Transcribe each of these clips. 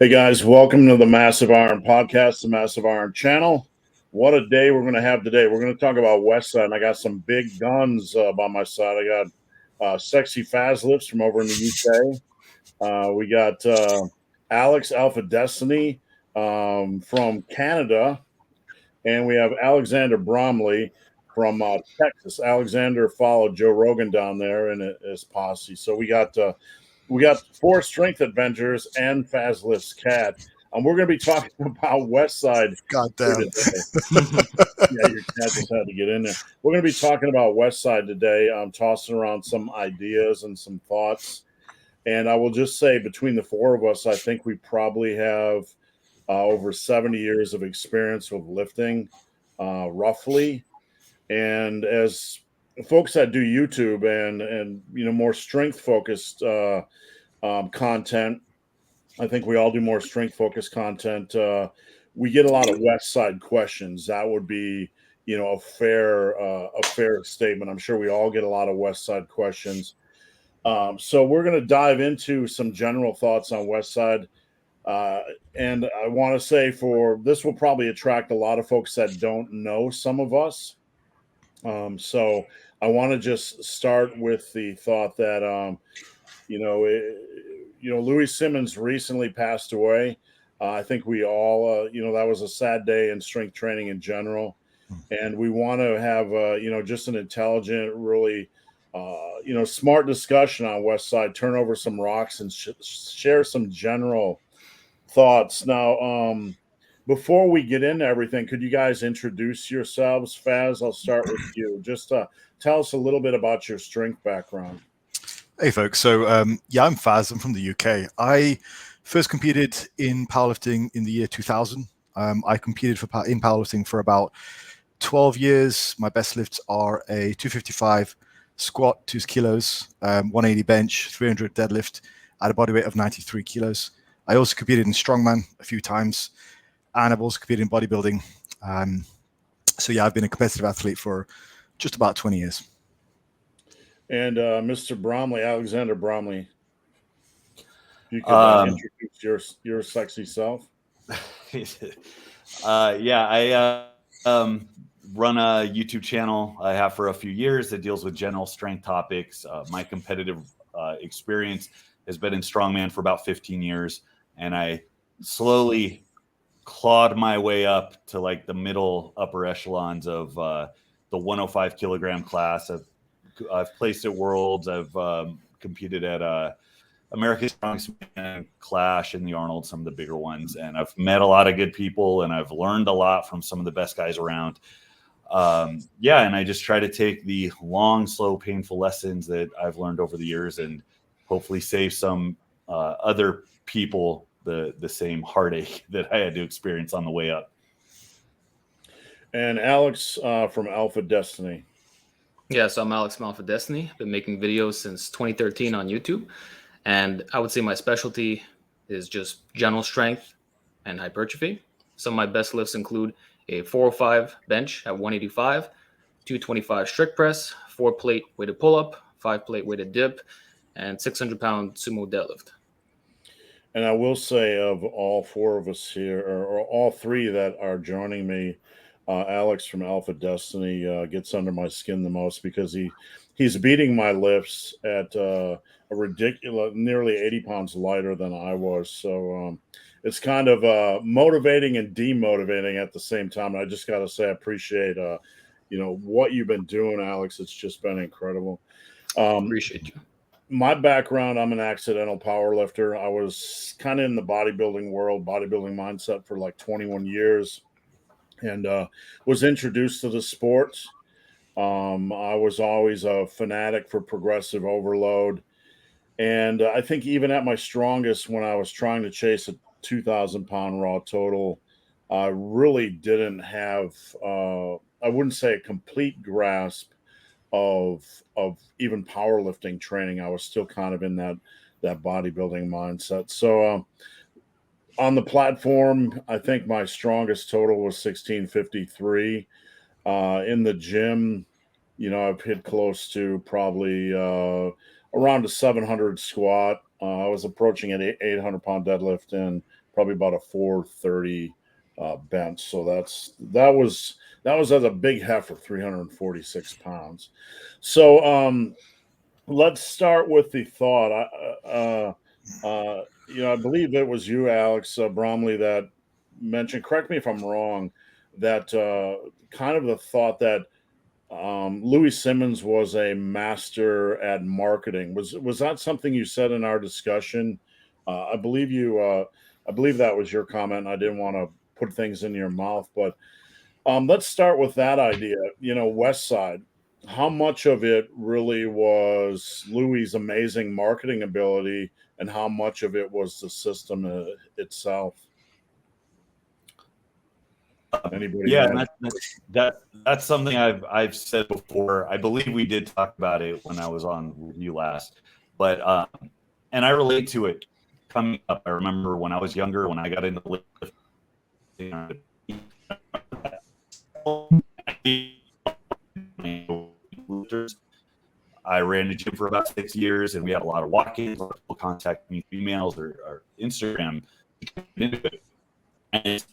Hey guys, welcome to the Massive Iron Podcast, the Massive Iron channel. What a day we're going to have today. We're going to talk about Westside, and I got some big guns by my side. I got sexy Fazlifts from over in the UK. We got Alex Alpha Destiny from Canada, and we have Alexander Bromley from Texas. Alexander followed Joe Rogan down there and his posse. So we got four strength adventures and Fazlift's cat. We're going to be talking about Westside Goddamn. today. Yeah, your cat just had to get in there. We're going to be talking about Westside today. I'm tossing around some ideas and some thoughts. And I will just say, between the four of us, I think we probably have over 70 years of experience with lifting, roughly. And as folks that do YouTube and more strength focused content. I think we all do more strength focused content. We get a lot of West Side questions. That would be, a fair statement. I'm sure we all get a lot of West Side questions. So we're going to dive into some general thoughts on West Side. And I want to say this will probably attract a lot of folks that don't know some of us. So I want to just start with the thought that, Louis Simmons recently passed away. I think we all, that was a sad day in strength training in general. And we want to have, just an intelligent, really, smart discussion on Westside, turn over some rocks and share some general thoughts. Now, before we get into everything, could you guys introduce yourselves? Faz, I'll start with you. Just tell us a little bit about your strength background. Hey, folks. So, I'm Faz. I'm from the UK. I first competed in powerlifting in the year 2000. I competed in powerlifting for about 12 years. My best lifts are a 255 squat, 2 kilos, 180 bench, 300 deadlift at a body weight of 93 kilos. I also competed in strongman a few times, and I've also competed in bodybuilding. I've been a competitive athlete for just about 20 years. And Mr. Bromley, Alexander Bromley, you could introduce your sexy self. I run a YouTube channel I have for a few years that deals with general strength topics. My competitive experience has been in strongman for about 15 years, and I slowly clawed my way up to like the middle upper echelons of the 105 kilogram class. I've placed at Worlds. I've competed at America's Strongest Man, Clash, and the Arnold, some of the bigger ones. And I've met a lot of good people, and I've learned a lot from some of the best guys around. And I just try to take the long, slow, painful lessons that I've learned over the years and hopefully save some other people the same heartache that I had to experience on the way up. And Alex from Alpha Destiny. Yeah, so I'm Alex from Alpha Destiny. Been making videos since 2013 on YouTube. And I would say my specialty is just general strength and hypertrophy. Some of my best lifts include a 405 bench at 185, 225 strict press, 4-plate weighted pull-up, 5-plate weighted dip, and 600-pound sumo deadlift. And I will say, of all four of us here, or all three that are joining me, Alex from Alpha Destiny gets under my skin the most because he's beating my lifts at a ridiculous, nearly 80 pounds lighter than I was. So it's kind of motivating and demotivating at the same time. And I just got to say, I appreciate what you've been doing, Alex. It's just been incredible. Appreciate you. My background, I'm an accidental power lifter. I was kind of in the bodybuilding world, bodybuilding mindset for like 21 years. And was introduced to the sport. I was always a fanatic for progressive overload. And I think even at my strongest, when I was trying to chase a 2,000-pound raw total, I really didn't have, I wouldn't say a complete grasp of even powerlifting training. I was still kind of in that bodybuilding mindset. So on the platform, I think my strongest total was 1653. In the gym, I've hit close to probably around a 700 squat. I was approaching an 800-pound deadlift and probably about a 430 bench. So that was as a big heifer, 346 pounds. So let's start with the thought. I believe it was you, Alex Bromley, that mentioned. Correct me if I'm wrong. That kind of the thought that Louis Simmons was a master at marketing. Was that something you said in our discussion? I believe you. I believe that was your comment. I didn't want to put things in your mouth, but let's start with that idea. Westside. How much of it really was Louis's amazing marketing ability, and how much of it was the system itself? Anybody? Yeah, and that's something I've said before. I believe we did talk about it when I was on with you last, but and I relate to it coming up. I remember when I was younger, when I got into lifting, I ran the gym for about 6 years, and we had a lot of walk-ins. People contact me, females or Instagram, and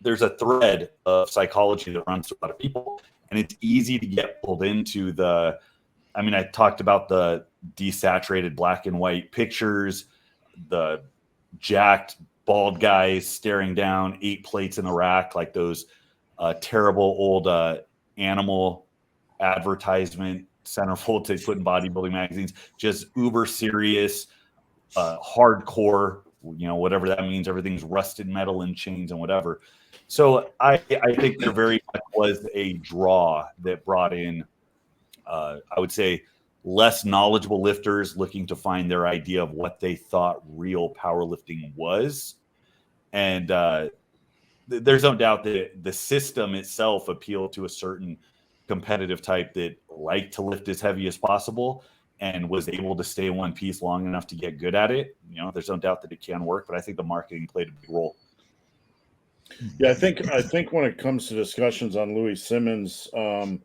there's a thread of psychology that runs through a lot of people, and it's easy to get pulled into the. I mean, I talked about the desaturated black and white pictures, the jacked bald guys staring down 8 plates in a rack, like those terrible old animal advertisement centerfold they put in bodybuilding magazines, just uber serious, hardcore, whatever that means. Everything's rusted metal and chains and whatever. So I think there very much was a draw that brought in, I would say, less knowledgeable lifters looking to find their idea of what they thought real powerlifting was. And there's no doubt that the system itself appealed to a certain competitive type that liked to lift as heavy as possible and was able to stay in one piece long enough to get good at it. There's no doubt that it can work, but I think the marketing played a big role. Yeah, I think when it comes to discussions on Louis Simmons, I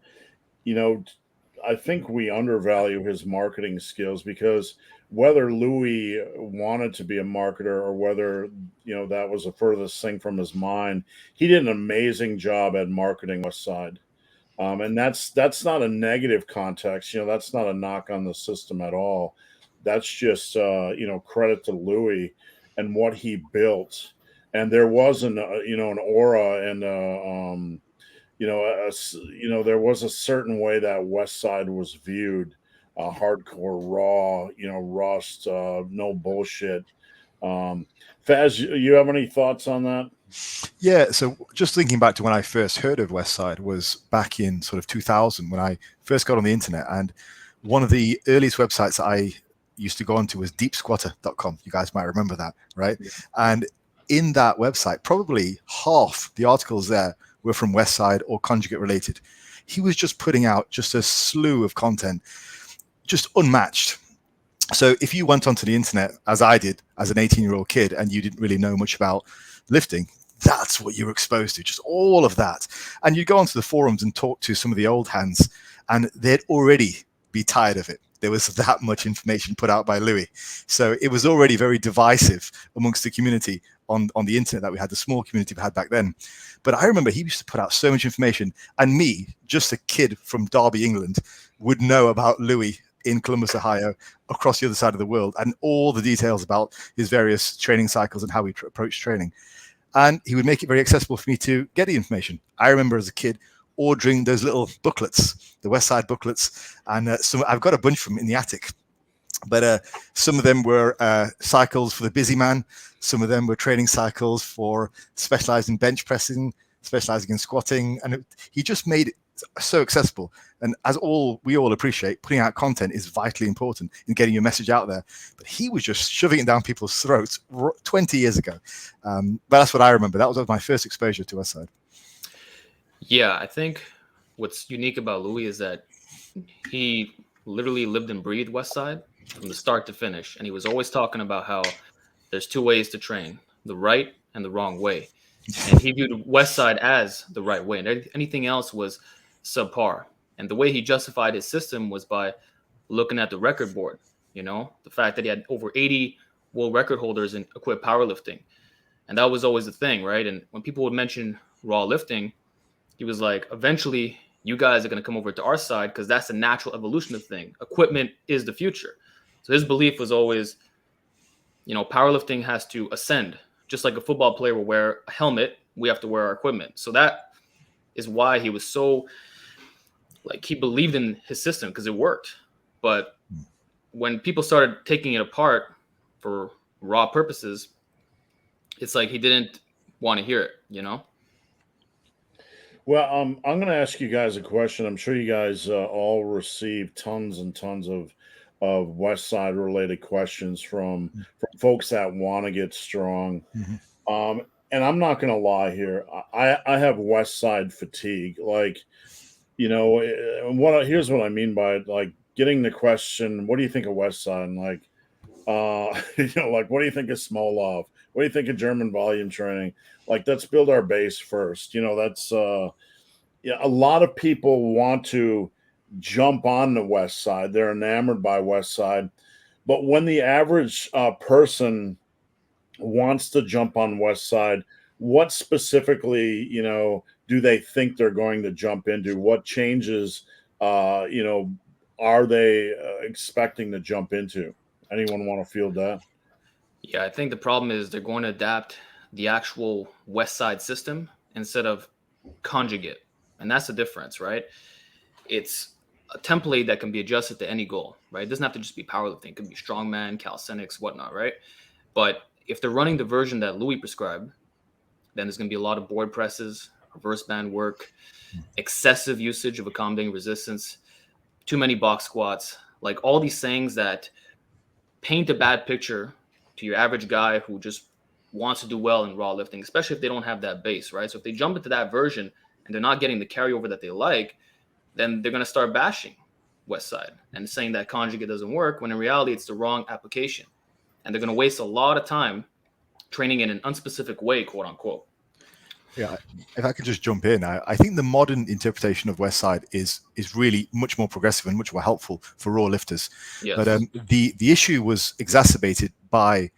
think we undervalue his marketing skills, because whether Louis wanted to be a marketer or whether, that was the furthest thing from his mind, he did an amazing job at marketing Westside. And that's not a negative context. That's not a knock on the system at all. That's just, credit to Louis and what he built. And there was an aura and, there was a certain way that Westside was viewed, hardcore, raw, rust, no bullshit. Faz, you have any thoughts on that? Yeah, so just thinking back to when I first heard of Westside was back in sort of 2000 when I first got on the internet, and one of the earliest websites that I used to go onto was deepsquatter.com. You guys might remember that, right? Yeah. And in that website, probably half the articles there were from Westside or conjugate related. He was just putting out just a slew of content, just unmatched. So if you went onto the internet, as I did as an 18-year-old kid, and you didn't really know much about lifting, that's what you were exposed to, just all of that. And you'd go onto the forums and talk to some of the old hands, and they'd already be tired of it. There was that much information put out by Louis. So it was already very divisive amongst the community on the internet that we had, the small community we had back then. But I remember he used to put out so much information, and me, just a kid from Derby, England, would know about Louis in Columbus, Ohio, across the other side of the world, and all the details about his various training cycles and how he approached training. And he would make it very accessible for me to get the information. I remember as a kid ordering those little booklets, the Westside booklets, and I've got a bunch of them in the attic. But some of them were cycles for the busy man. Some of them were training cycles for specialized in bench pressing, specializing in squatting. And he just made it so accessible. And as we all appreciate, putting out content is vitally important in getting your message out there. But he was just shoving it down people's throats 20 years ago. But that's what I remember. That was my first exposure to Westside. Yeah, I think what's unique about Louis is that he literally lived and breathed Westside from the start to finish. And he was always talking about how there's 2 ways to train, the right and the wrong way. And he viewed Westside as the right way, and anything else was subpar. And the way he justified his system was by looking at the record board, the fact that he had over 80 world record holders in equipped powerlifting. And that was always the thing, right? And when people would mention raw lifting, he was like, eventually you guys are going to come over to our side because that's the natural evolution of the thing. Equipment is the future. So his belief was always, you know, powerlifting has to ascend. Just like a football player will wear a helmet, we have to wear our equipment. So that is why he was so, like, he believed in his system because it worked. But when people started taking it apart for raw purposes, it's like he didn't want to hear it, you know? Well, I'm going to ask you guys a question. I'm sure you guys all receive tons and tons of Westside related questions from folks that want to get strong. And I'm not going to lie here. I have Westside fatigue. Like, you know, here's what I mean by it. Like, getting the question, what do you think of Westside? And like, you know, like, what do you think of small love? What do you think of German volume training? Like, let's build our base first. You know, that's yeah, a lot of people want to jump on the Westside. They're enamored by Westside. But when the average person wants to jump on Westside, what specifically, you know, do they think they're going to jump into? What changes, you know, are they expecting to jump into? Anyone want to field that? Yeah, I think the problem is they're going to adapt the actual Westside system instead of conjugate. And that's the difference, right? It's a template that can be adjusted to any goal, right? It doesn't have to just be powerlifting. It could be strongman, calisthenics, whatnot, right? But if they're running the version that Louis prescribed, then there's going to be a lot of board presses, reverse band work, excessive usage of accommodating resistance, too many box squats, like all these things that paint a bad picture to your average guy who just wants to do well in raw lifting, especially if they don't have that base, right? So if they jump into that version and they're not getting the carryover that they like, then they're going to start bashing Westside and saying that conjugate doesn't work, when in reality it's the wrong application. And they're going to waste a lot of time training in an unspecific way, quote unquote. Yeah, if I could just jump in, I think the modern interpretation of Westside is really much more progressive and much more helpful for raw lifters. Yes. But the issue was exacerbated by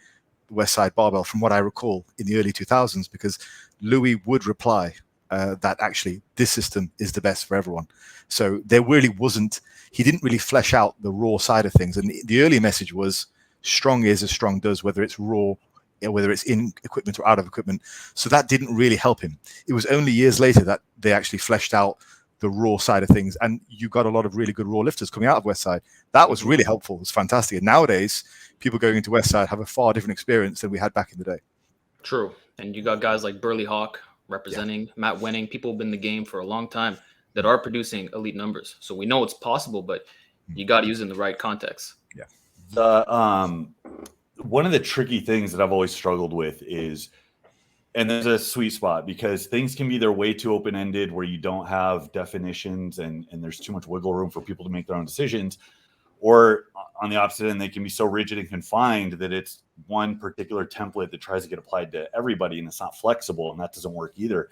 Westside Barbell, from what I recall, in the early 2000s, because Louis would reply that actually this system is the best for everyone. So there really wasn't, he didn't really flesh out the raw side of things. And the early message was strong is as strong does, whether it's raw, whether it's in equipment or out of equipment. So that didn't really help him. It was only years later that they actually fleshed out the raw side of things, and you got a lot of really good raw lifters coming out of Westside. That was really helpful. It was fantastic. And nowadays, people going into Westside have a far different experience than we had back in the day. True. And you got guys like Burley Hawk representing, Matt Wenning, people who've been in the game for a long time that are producing elite numbers. So we know it's possible, but you got to use it in the right context. Yeah. The one of the tricky things that I've always struggled with is, and there's a sweet spot, because things can be either way too open-ended where you don't have definitions and there's too much wiggle room for people to make their own decisions, or on the opposite end, they can be so rigid and confined that it's one particular template that tries to get applied to everybody, and it's not flexible, and that doesn't work either.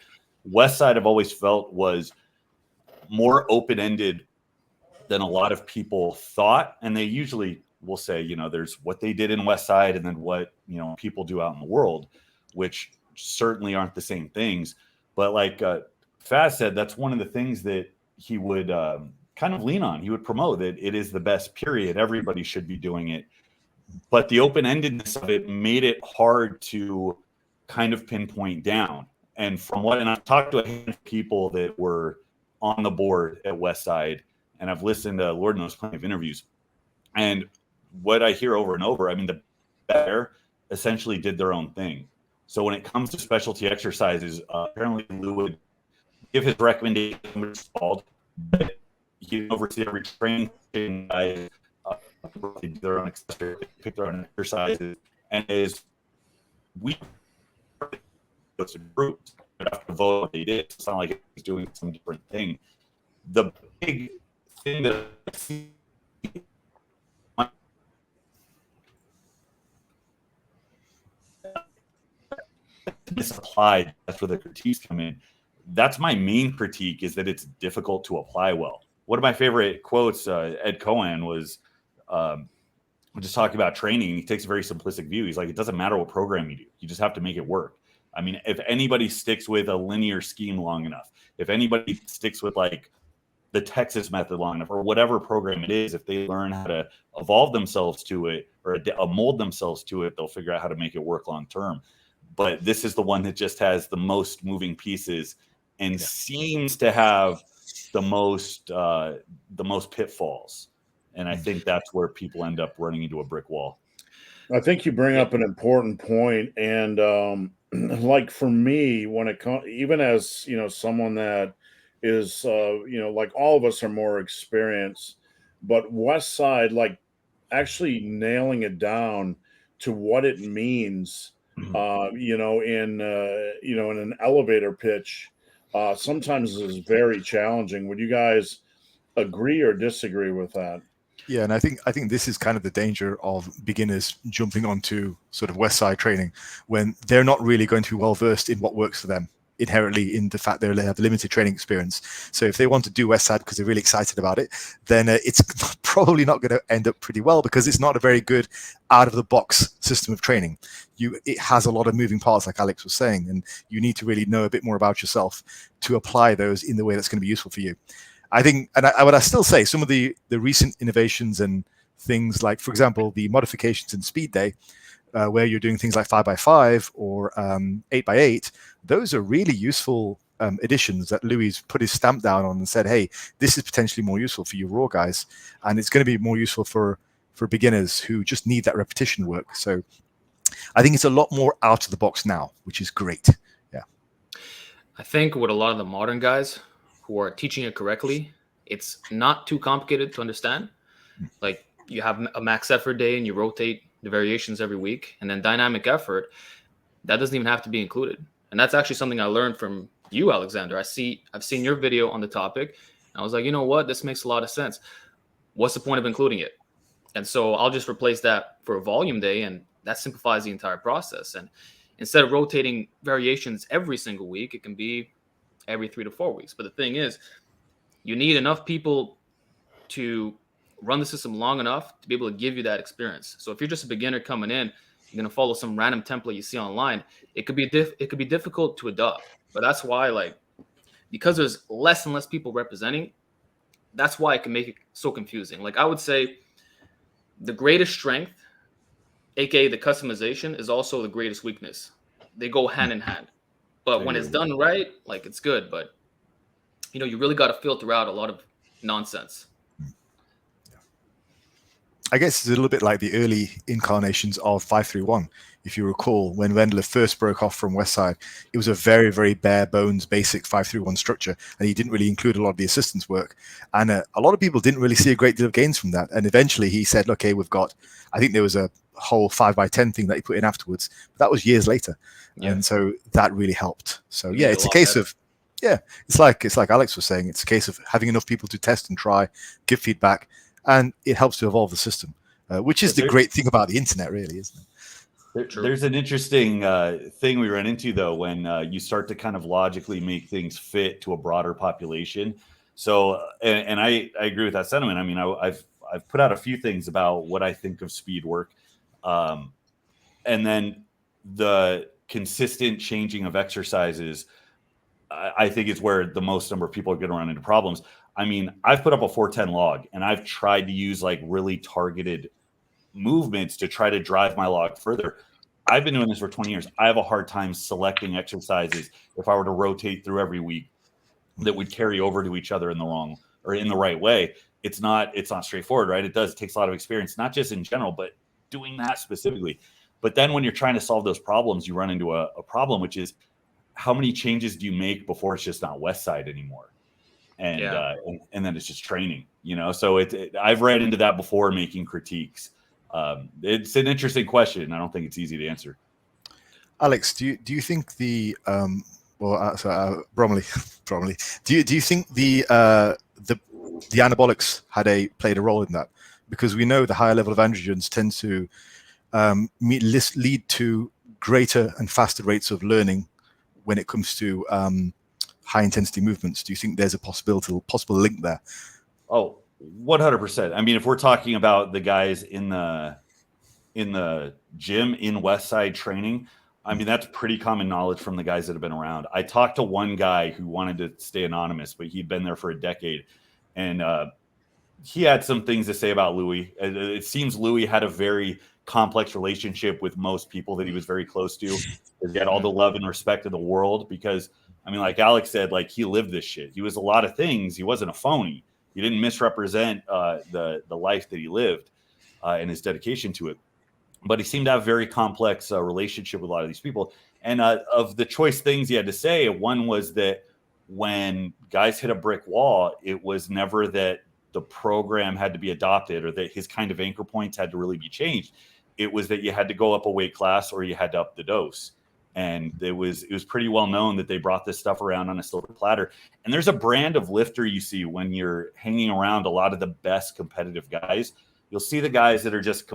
Westside, I've always felt, was more open-ended than a lot of people thought, and they usually will say, you know, there's what they did in Westside and then what, you know, people do out in the world, which certainly aren't the same things. But like Faz said, that's one of the things that he would kind of lean on. He would promote that it is the best, period. Everybody should be doing it. But the open-endedness of it made it hard to kind of pinpoint down. And I've talked to a handful of people that were on the board at Westside, and I've listened to Lord knows plenty of interviews. And what I hear over and over, I mean, the better essentially did their own thing. So when it comes to specialty exercises, apparently Lou would give his recommendation, which is called, but he would oversee every training guys, do their own exercises, pick their own exercises, and as we goes to groups, but after vote what they did, it's not like it was doing some different thing. The big thing that I see misapplied, that's where the critiques come in. That's my main critique, is that it's difficult to apply well. One of my favorite quotes, Ed Cohen, was just talking about training. He takes a very simplistic view. He's like, it doesn't matter what program you do, you just have to make it work. I mean, if anybody sticks with a linear scheme long enough, if anybody sticks with like the Texas method long enough, or whatever program it is, if they learn how to evolve themselves to it or mold themselves to it, they'll figure out how to make it work long term. But this is the one that just has the most moving pieces and seems to have the most pitfalls. And I think that's where people end up running into a brick wall. I think you bring up an important point, and like for me, when it comes, even as someone that is, like all of us are more experienced, but Westside, like actually nailing it down to what it means, in an elevator pitch, sometimes is very challenging. Would you guys agree or disagree with that? Yeah, and I think this is kind of the danger of beginners jumping onto sort of Westside training when they're not really going to be well versed in what works for them inherently, in the fact they have limited training experience. So if they want to do Westside because they're really excited about it, then it's probably not going to end up pretty well, because it's not a very good out of the box system of training. It has a lot of moving parts, like Alex was saying, and you need to really know a bit more about yourself to apply those in the way that's going to be useful for you. I think, and I would still say some of the recent innovations and things like, for example, the modifications in Speed Day, where you're doing things like 5x5 or 8x8, those are really useful additions that Louis put his stamp down on and said, hey, this is potentially more useful for you raw guys, and it's going to be more useful for beginners who just need that repetition work. So I think it's a lot more out of the box now, which is great. Yeah. I think with a lot of the modern guys who are teaching it correctly, it's not too complicated to understand. Like, you have a max effort day and you rotate the variations every week, and then dynamic effort, that doesn't even have to be included. And that's actually something I learned from you, Alexander. I've seen your video on the topic, and I was like, you know what, this makes a lot of sense. What's the point of including it? And so I'll just replace that for a volume day, and that simplifies the entire process. And instead of rotating variations every single week, it can be every 3 to 4 weeks. But the thing is, you need enough people to run the system long enough to be able to give you that experience. So if you're just a beginner coming in, you're going to follow some random template you see online, it could be difficult to adopt. But that's why, like, because there's less and less people representing, that's why it can make it so confusing. Like, I would say the greatest strength, aka the customization, is also the greatest weakness. They go hand in hand. But when it's done right, like, it's good. But you really got to filter out a lot of nonsense. I guess it's a little bit like the early incarnations of 531. If you recall, when Wendler first broke off from Westside, it was a very, very bare bones, basic 531 structure, and he didn't really include a lot of the assistance work. And a lot of people didn't really see a great deal of gains from that. And eventually he said, okay, I think there was a whole 5x10 thing that he put in afterwards, but that was years later. Yeah. And so that really helped. So yeah, it's a case of, it's like Alex was saying, it's a case of having enough people to test and try, give feedback, and it helps to evolve the system, which is the great thing about the internet, really, isn't it? There's an interesting thing we run into, though, when you start to kind of logically make things fit to a broader population. So, and I agree with that sentiment. I mean, I've put out a few things about what I think of speed work, and then the consistent changing of exercises, I think is where the most number of people are going to run into problems. I mean, I've put up a 410 log, and I've tried to use like really targeted movements to try to drive my log further. I've been doing this for 20 years. I have a hard time selecting exercises if I were to rotate through every week that would carry over to each other in the right way. It's not straightforward, right? It takes a lot of experience, not just in general, but doing that specifically. But then when you're trying to solve those problems, you run into a problem, which is how many changes do you make before it's just not Westside anymore? And then it's just training, So I've read into that before making critiques. It's an interesting question. I don't think it's easy to answer. Alex, do you think the Bromley, do you think the anabolics played a role in that? Because we know the higher level of androgens tend to lead to greater and faster rates of learning when it comes to high intensity movements. Do you think there's a possible link there? Oh, 100%. I mean, if we're talking about the guys in the gym in Westside training, I mean, that's pretty common knowledge from the guys that have been around. I talked to one guy who wanted to stay anonymous, but he'd been there for a decade. And he had some things to say about Louis. It seems Louis had a very complex relationship with most people that he was very close to. He had all the love and respect of the world because, I mean, like Alex said, like he lived this shit. He was a lot of things. He wasn't a phony. He didn't misrepresent the life that he lived and his dedication to it. But he seemed to have a very complex relationship with a lot of these people. And of the choice things he had to say, one was that when guys hit a brick wall, it was never that the program had to be adopted or that his kind of anchor points had to really be changed. It was that you had to go up a weight class or you had to up the dose. And it was pretty well known that they brought this stuff around on a silver platter. And there's a brand of lifter you see when you're hanging around a lot of the best competitive guys. You'll see the guys that are just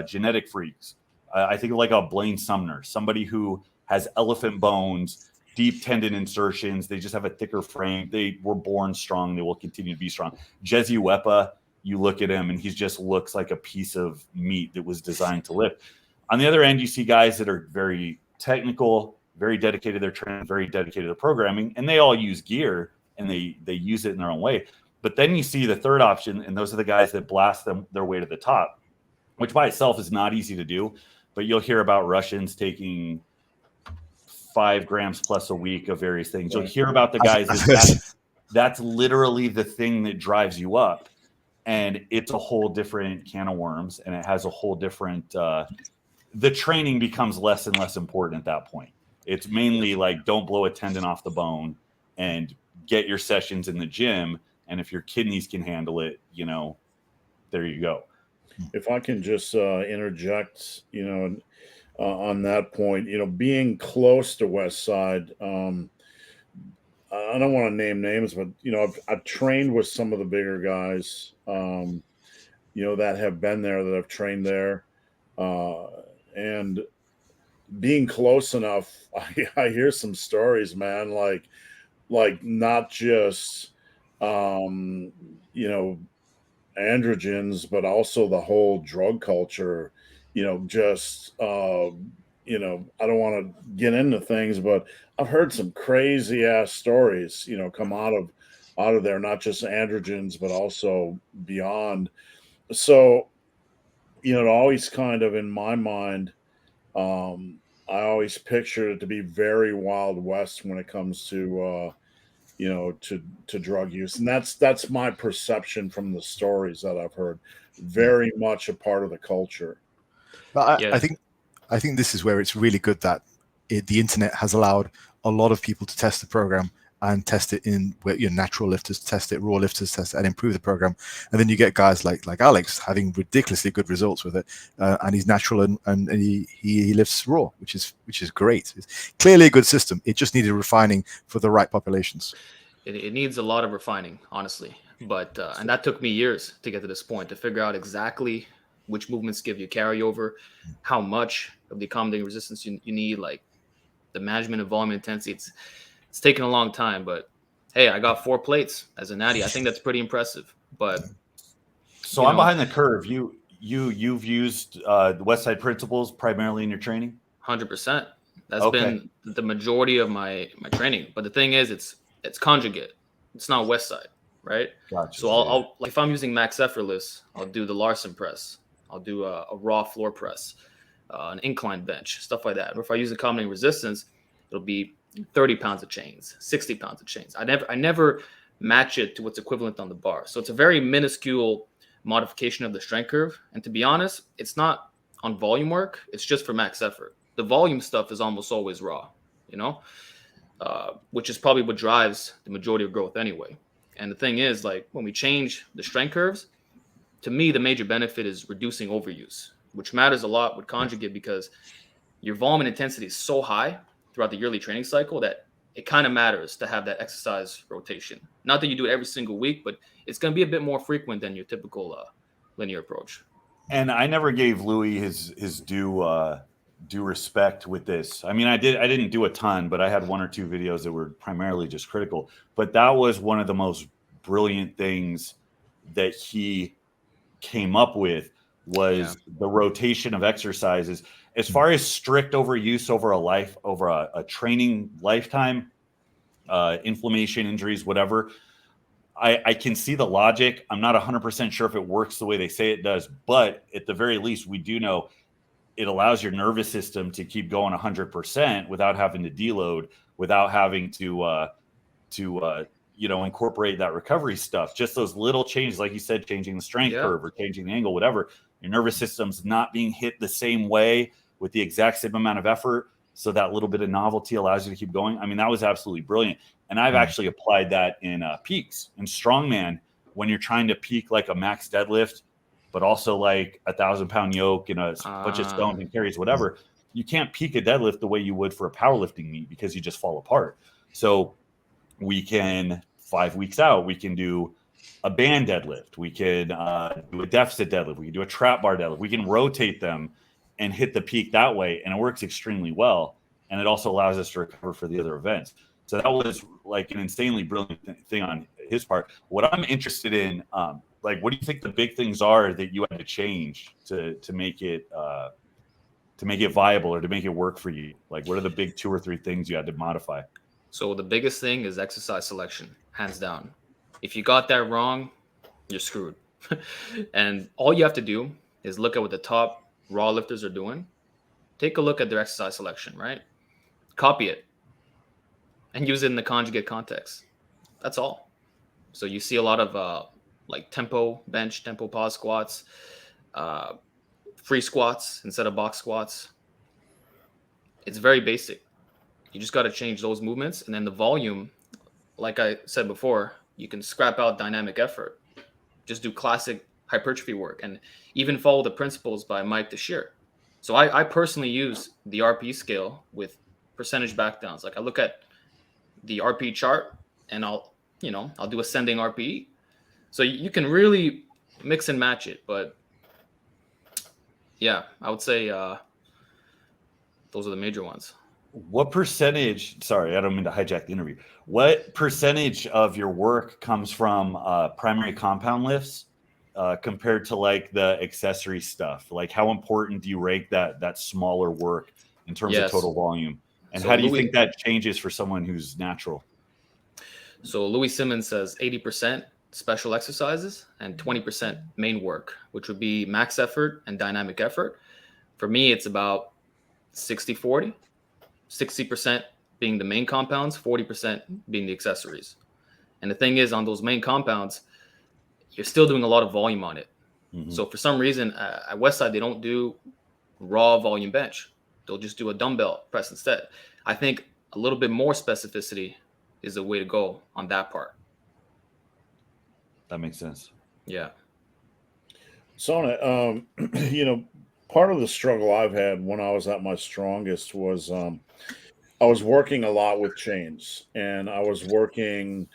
genetic freaks. I think of like a Blaine Sumner, somebody who has elephant bones, deep tendon insertions. They just have a thicker frame. They were born strong. They will continue to be strong. Jesse Wepa, you look at him and he just looks like a piece of meat that was designed to lift. On the other end, you see guys that are very technical, very dedicated to their training, very dedicated to programming, and they all use gear and they use it in their own way. But then you see the third option, and those are the guys that blast their way to the top, which by itself is not easy to do. But you'll hear about Russians taking 5 grams plus a week of various things. You'll hear about the guys that's literally the thing that drives you up. And it's a whole different can of worms, and it has a whole different the training becomes less and less important at that point. It's mainly like don't blow a tendon off the bone and get your sessions in the gym. And if your kidneys can handle it, there you go. If I can just interject, on that point, being close to Westside, I don't want to name names, but I've trained with some of the bigger guys, that have been there, that have trained there, and being close enough, I hear some stories, man, like not just androgens, but also the whole drug culture, just I don't want to get into things, but I've heard some crazy ass stories, come out of there, not just androgens, but also beyond. So, it always kind of in my mind, I always pictured it to be very Wild West when it comes to to drug use. And that's my perception from the stories that I've heard. Very much a part of the culture. But I think this is where it's really good that the internet has allowed a lot of people to test the program and test it in where natural lifters test it, raw lifters test it, and improve the program. And then you get guys like Alex having ridiculously good results with it, and he's natural and he lifts raw, which is great. It's clearly a good system. It just needed refining for the right populations. It needs a lot of refining, honestly. But and that took me years to get to this point, to figure out exactly which movements give you carryover, how much of the accommodating resistance you need, like the management of volume intensity. It's taken a long time, but hey, I got 4 plates as a natty. I think that's pretty impressive. But so I'm behind the curve. You've used the Westside principles primarily in your training? 100%. That's been the majority of my training. But the thing is, it's conjugate. It's not Westside, right? Gotcha. So I'll like if I'm using max effortless, I'll do the Larson press. I'll do a raw floor press, an incline bench, stuff like that. Or if I use accommodating resistance, it'll be 30 pounds of chains, 60 pounds of chains. I never match it to what's equivalent on the bar. So it's a very minuscule modification of the strength curve. And to be honest, it's not on volume work. It's just for max effort. The volume stuff is almost always raw, which is probably what drives the majority of growth anyway. And the thing is, like when we change the strength curves, to me, the major benefit is reducing overuse, which matters a lot with conjugate because your volume and intensity is so high throughout the yearly training cycle that it kind of matters to have that exercise rotation. Not that you do it every single week, but it's going to be a bit more frequent than your typical linear approach. And I never gave Louis his due respect with this. I mean, I didn't do a ton, but I had 1 or 2 videos that were primarily just critical. But that was one of the most brilliant things that he came up with was the rotation of exercises. As far as strict overuse over a training lifetime, inflammation, injuries, whatever, I can see the logic. I'm not 100% sure if it works the way they say it does, but at the very least, we do know it allows your nervous system to keep going 100% without having to deload, without having to incorporate that recovery stuff. Just those little changes, like you said, changing the strength curve or changing the angle, whatever. Your nervous system's not being hit the same way with the exact same amount of effort. So that little bit of novelty allows you to keep going. I mean, that was absolutely brilliant. And I've actually applied that in peaks and strongman when you're trying to peak like a max deadlift, but also like 1,000-pound yoke and a bunch of stones and carries, whatever. You can't peak a deadlift the way you would for a powerlifting meet because you just fall apart. So we can 5 weeks out, we can do a band deadlift. We can do a deficit deadlift. We can do a trap bar deadlift. We can rotate them and hit the peak that way. And it works extremely well. And it also allows us to recover for the other events. So that was like an insanely brilliant thing on his part. What I'm interested in, like, what do you think the big things are that you had to change to make it viable or to make it work for you? Like, what are the big 2 or 3 things you had to modify? So the biggest thing is exercise selection, hands down. If you got that wrong, you're screwed. And all you have to do is look at what the top raw lifters are doing. Take a look at their exercise selection, right? Copy it and use it in the conjugate context. That's all. So you see a lot of like tempo bench, tempo pause squats, free squats instead of box squats. It's very basic. You just got to change those movements. And then the volume, like I said before, you can scrap out dynamic effort. Just do classic hypertrophy work and even follow the principles by Mike Teixeira. So I personally use the RP scale with percentage backdowns. Like I look at the RP chart and I'll do ascending RPE. So you can really mix and match it. But yeah, I would say those are the major ones. What percentage, sorry, I don't mean to hijack the interview. What percentage of your work comes from primary compound lifts compared to like the accessory stuff? Like how important do you rate that smaller work in terms of total volume? And so how do you think that changes for someone who's natural? So Louis Simmons says 80% special exercises and 20% main work, which would be max effort and dynamic effort. For me, it's about 60-40. 60% being the main compounds, 40% being the accessories. And the thing is, on those main compounds, you're still doing a lot of volume on it. Mm-hmm. So for some reason, at Westside, they don't do raw volume bench. They'll just do a dumbbell press instead. I think a little bit more specificity is the way to go on that part. That makes sense. Yeah. Sona, part of the struggle I've had when I was at my strongest was I was working a lot with chains, and I was working,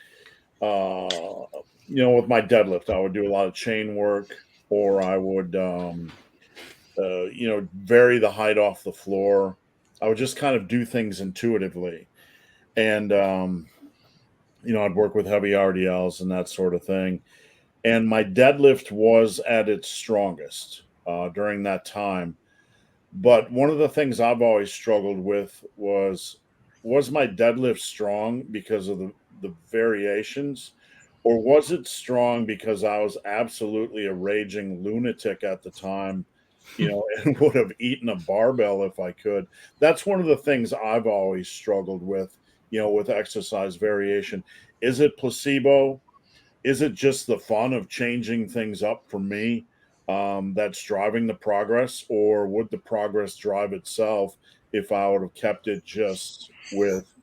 with my deadlift. I would do a lot of chain work, or I would, vary the height off the floor. I would just kind of do things intuitively. And, I'd work with heavy RDLs and that sort of thing. And my deadlift was at its strongest during that time. But one of the things I've always struggled with was my deadlift strong because of the variations, or was it strong because I was absolutely a raging lunatic at the time, and would have eaten a barbell if I could? That's one of the things I've always struggled with, with exercise variation. Is it placebo? Is it just the fun of changing things up for me that's driving the progress, or would the progress drive itself if I would have kept it just with,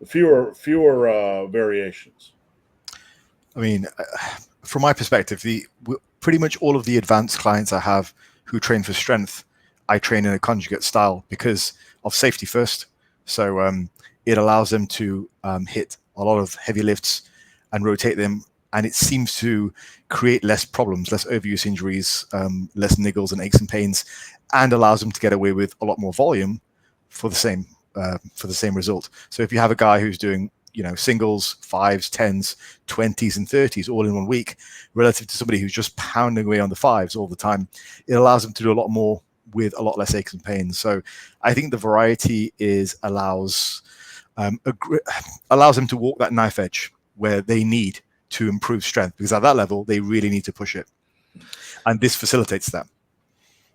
fewer variations? I mean, from my perspective, pretty much all of the advanced clients I have who train for strength, I train in a conjugate style because of safety first. So it allows them to hit a lot of heavy lifts and rotate them. And it seems to create less problems, less overuse injuries, less niggles and aches and pains, and allows them to get away with a lot more volume for the same result. So if you have a guy who's doing, singles, 5s, 10s, 20s, and 30s all in 1 week, relative to somebody who's just pounding away on the 5s all the time. It allows them to do a lot more with a lot less aches and pains. So I think the variety allows them to walk that knife edge where they need to improve strength, because at that level they really need to push it, and this facilitates that.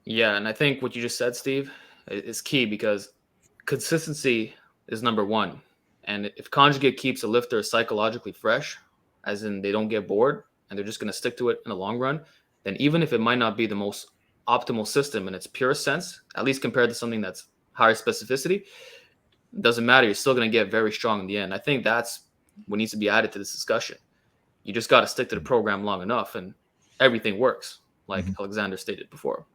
Yeah, and I think what you just said, Steve, is key, because consistency is number one. And if Conjugate keeps a lifter psychologically fresh, as in they don't get bored and they're just going to stick to it in the long run, then even if it might not be the most optimal system in its purest sense, at least compared to something that's higher specificity, it doesn't matter. You're still going to get very strong in the end. I think that's what needs to be added to this discussion. You just got to stick to the program long enough and everything works, like Alexander stated before.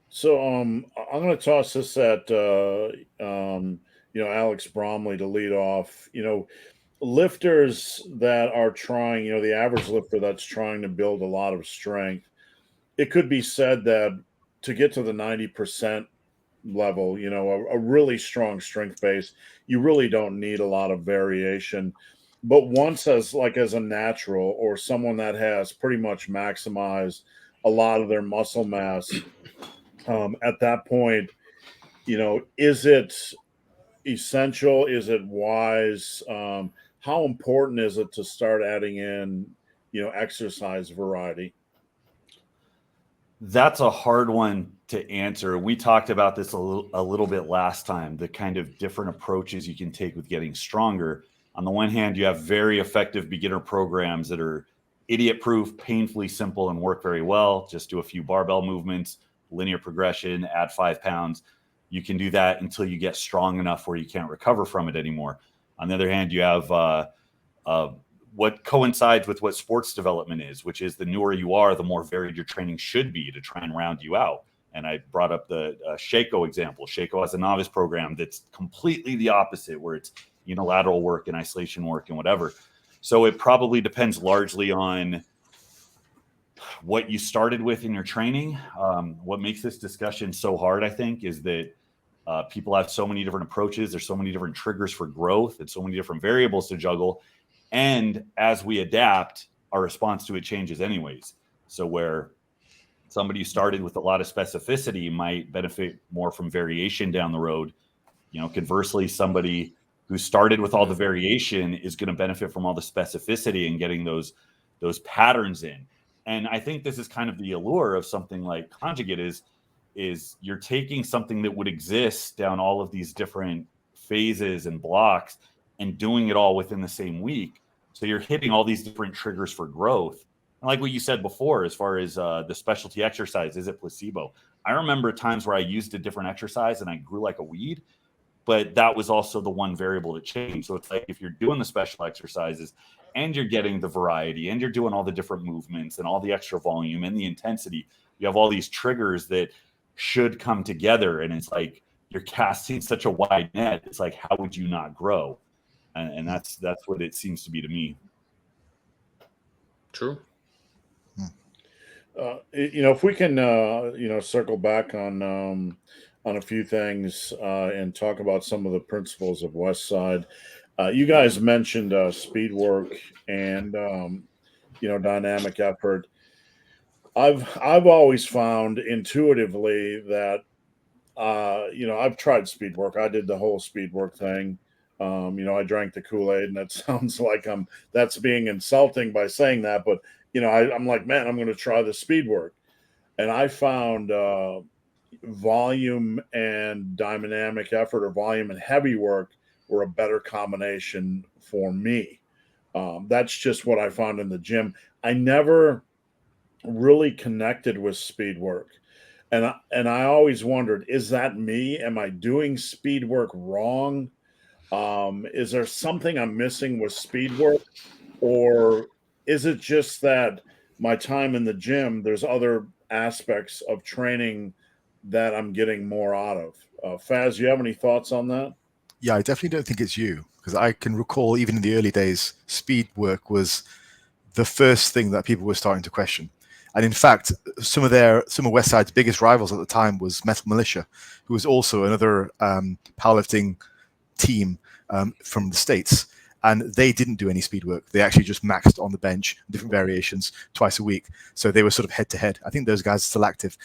So I'm going to toss this at Alex Bromley to lead off. Lifters that are trying, the average lifter that's trying to build a lot of strength, it could be said that to get to the 90% level, a really strong strength base, you really don't need a lot of variation. But once as a natural, or someone that has pretty much maximized a lot of their muscle mass, at that point, is it essential? Is it wise? How important is it to start adding in, exercise variety? That's a hard one to answer. We talked about this a little bit last time, the kind of different approaches you can take with getting stronger. On the one hand, you have very effective beginner programs that are idiot-proof, painfully simple, and work very well. Just do a few barbell movements, linear progression, add 5 pounds. You can do that until you get strong enough where you can't recover from it anymore. On the other hand, you have what coincides with what sports development is, which is the newer you are, the more varied your training should be to try and round you out. And I brought up the Shaco example. Shaco has a novice program that's completely the opposite, where it's unilateral work and isolation work and whatever. So it probably depends largely on what you started with in your training. What makes this discussion so hard, I think, is that people have so many different approaches. There's so many different triggers for growth and so many different variables to juggle. And as we adapt, our response to it changes anyways. So where somebody who started with a lot of specificity might benefit more from variation down the road, conversely, somebody who started with all the variation is going to benefit from all the specificity and getting those patterns in. And I think this is kind of the allure of something like Conjugate is you're taking something that would exist down all of these different phases and blocks and doing it all within the same week. So you're hitting all these different triggers for growth. And like what you said before, as far as the specialty exercise, is it placebo? I remember times where I used a different exercise and I grew like a weed, but that was also the one variable that changed. So it's like, if you're doing the special exercises and you're getting the variety and you're doing all the different movements and all the extra volume and the intensity, you have all these triggers that should come together. And it's like, you're casting such a wide net. It's like, how would you not grow? And that's what it seems to be to me. True. If we can, circle back on a few things and talk about some of the principles of Westside. You guys mentioned speed work and dynamic effort. I've always found intuitively that I've tried speed work. I did the whole speed work thing. I drank the Kool-Aid, and it sounds like that's being insulting by saying that, but I'm like, man, I'm going to try the speed work. And I found volume and dynamic effort, or volume and heavy work, were a better combination for me. That's just what I found in the gym. I never really connected with speed work. And I always wondered, is that me? Am I doing speed work wrong? Is there something I'm missing with speed work? Or is it just that my time in the gym, there's other aspects of training that I'm getting more out of? Faz, you have any thoughts on that? Yeah, I definitely don't think it's you, because I can recall even in the early days, speed work was the first thing that people were starting to question. And in fact, some of Westside's biggest rivals at the time was Metal Militia, who was also another powerlifting team from the States. And they didn't do any speed work. They actually just maxed on the bench, different variations, twice a week. So they were sort of head to head. I think those guys are still active.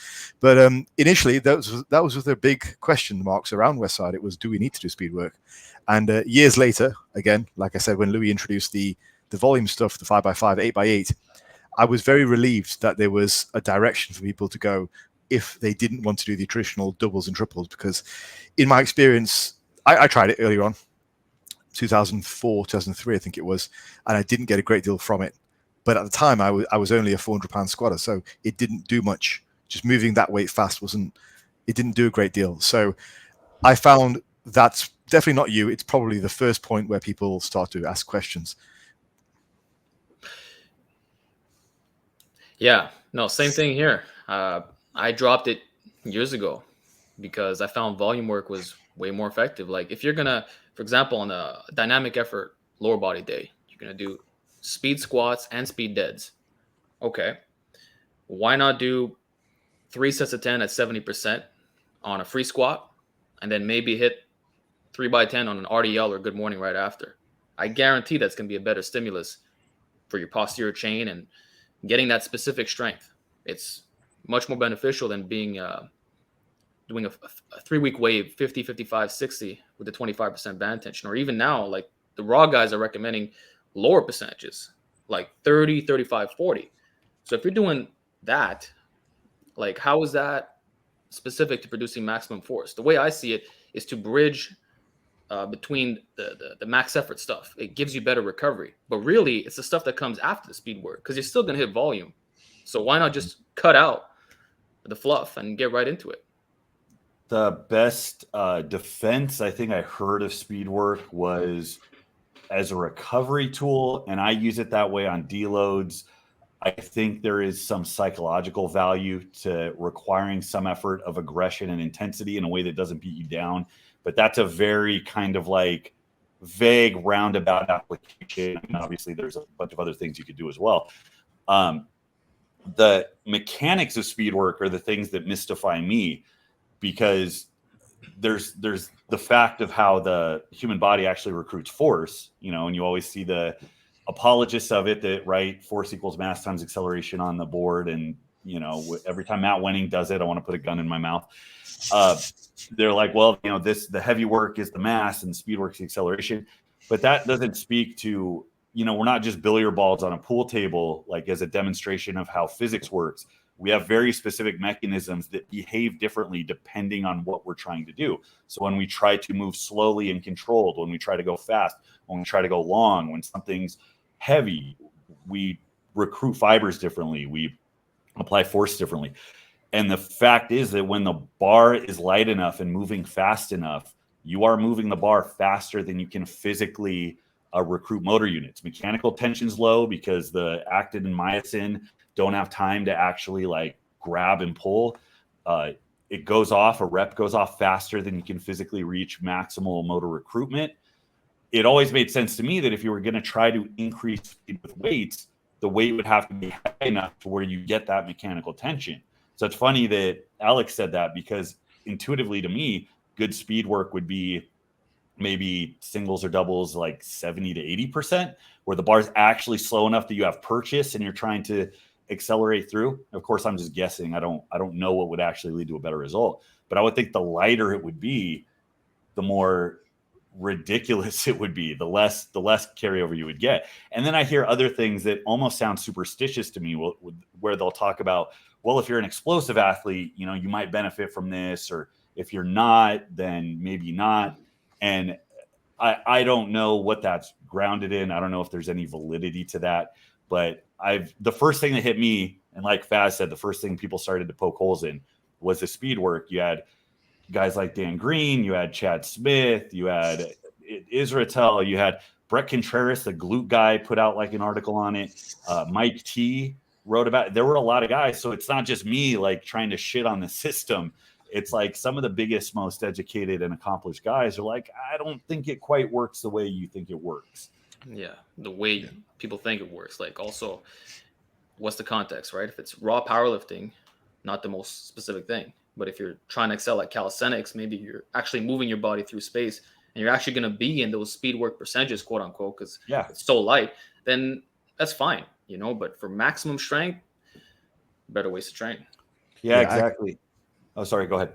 But initially, that was their big question marks around Westside. It was, do we need to do speed work? And years later, again, like I said, when Louis introduced the volume stuff, the 5x5, 8x8, I was very relieved that there was a direction for people to go if they didn't want to do the traditional doubles and triples. Because in my experience, I tried it earlier on, 2004, 2003, I think it was, and I didn't get a great deal from it. But at the time, I was only a 400-pound squatter, so it didn't do much. Just moving that weight fast it didn't do a great deal. So I found that's definitely not you. It's probably the first point where people start to ask questions. Yeah, no, same thing here. I dropped it years ago because I found volume work was way more effective. Like if you're gonna, for example, on a dynamic effort lower body day, you're gonna do speed squats and speed deads. Okay, why not do 3 sets of 10 at 70% on a free squat, and then maybe hit 3x10 on an RDL or good morning right after? I guarantee that's gonna be a better stimulus for your posterior chain and getting that specific strength. It's much more beneficial than being doing a 3-week wave, 50, 55, 60 with a 25% band tension. Or even now, like the raw guys are recommending lower percentages, like 30, 35, 40. So if you're doing that, like how is that specific to producing maximum force? The way I see it is to bridge between the max effort stuff. It gives you better recovery. But really, it's the stuff that comes after the speed work because you're still going to hit volume. So why not just cut out the fluff and get right into it? The best defense I think I heard of speed work was as a recovery tool, and I use it that way on deloads. I think there is some psychological value to requiring some effort of aggression and intensity in a way that doesn't beat you down. But that's a very kind of like vague roundabout application. And obviously, there's a bunch of other things you could do as well. The mechanics of speed work are the things that mystify me, because there's the fact of how the human body actually recruits force, and you always see the apologists of it that write force equals mass times acceleration on the board. And, every time Matt Wenning does it, I want to put a gun in my mouth. They're like, well, the heavy work is the mass and speed work is the acceleration. But that doesn't speak to, we're not just billiard balls on a pool table, like as a demonstration of how physics works. We have very specific mechanisms that behave differently depending on what we're trying to do. So when we try to move slowly and controlled, when we try to go fast, when we try to go long, when something's heavy, we recruit fibers differently. We apply force differently. And the fact is that when the bar is light enough and moving fast enough, you are moving the bar faster than you can physically recruit motor units. Mechanical tension's low because the actin and myosin don't have time to actually like grab and pull. It goes off, a rep goes off faster than you can physically reach maximal motor recruitment. It always made sense to me that if you were going to try to increase speed with weights, the weight would have to be high enough to where you get that mechanical tension. So it's funny that Alex said that, because intuitively to me, good speed work would be maybe singles or doubles like 70 to 80%, where the bar's actually slow enough that you have purchase and you're trying to accelerate through. Of course, I'm just guessing. I don't know what would actually lead to a better result, but I would think the lighter it would be, the more ridiculous it would be, the less carryover you would get. And then I hear other things that almost sound superstitious to me, where they'll talk about, well, if you're an explosive athlete, you might benefit from this, or if you're not, then maybe not. And I don't know what that's grounded in. I don't know if there's any validity to that, but the first thing that hit me, and like Faz said, the first thing people started to poke holes in was the speed work. You had guys like Dan Green, you had Chad Smith, you had Israel, you had Brett Contreras, the glute guy, put out like an article on it. Mike T wrote about it. There were a lot of guys. So it's not just me like trying to shit on the system. It's like some of the biggest, most educated and accomplished guys are like, I don't think it quite works the way you think it works. Yeah, the way people think it works. Like, also, what's the context, right? If it's raw powerlifting, not the most specific thing. But if you're trying to excel at calisthenics, maybe you're actually moving your body through space and you're actually going to be in those speed work percentages, quote unquote, because Yeah. it's so light, then that's fine, you know. But for maximum strength, better ways to train. Yeah, exactly. Oh, sorry. Go ahead.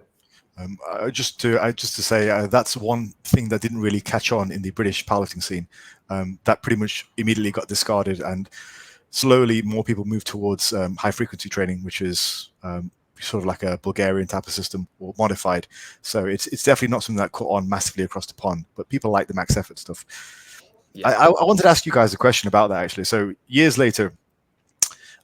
Just to say that's one thing that didn't really catch on in the British powerlifting scene. That pretty much immediately got discarded, and slowly more people moved towards high frequency training, which is sort of like a Bulgarian type of system or modified. So it's definitely not something that caught on massively across the pond, but people like the max effort stuff. Yeah. I wanted to ask you guys a question about that actually. So years later,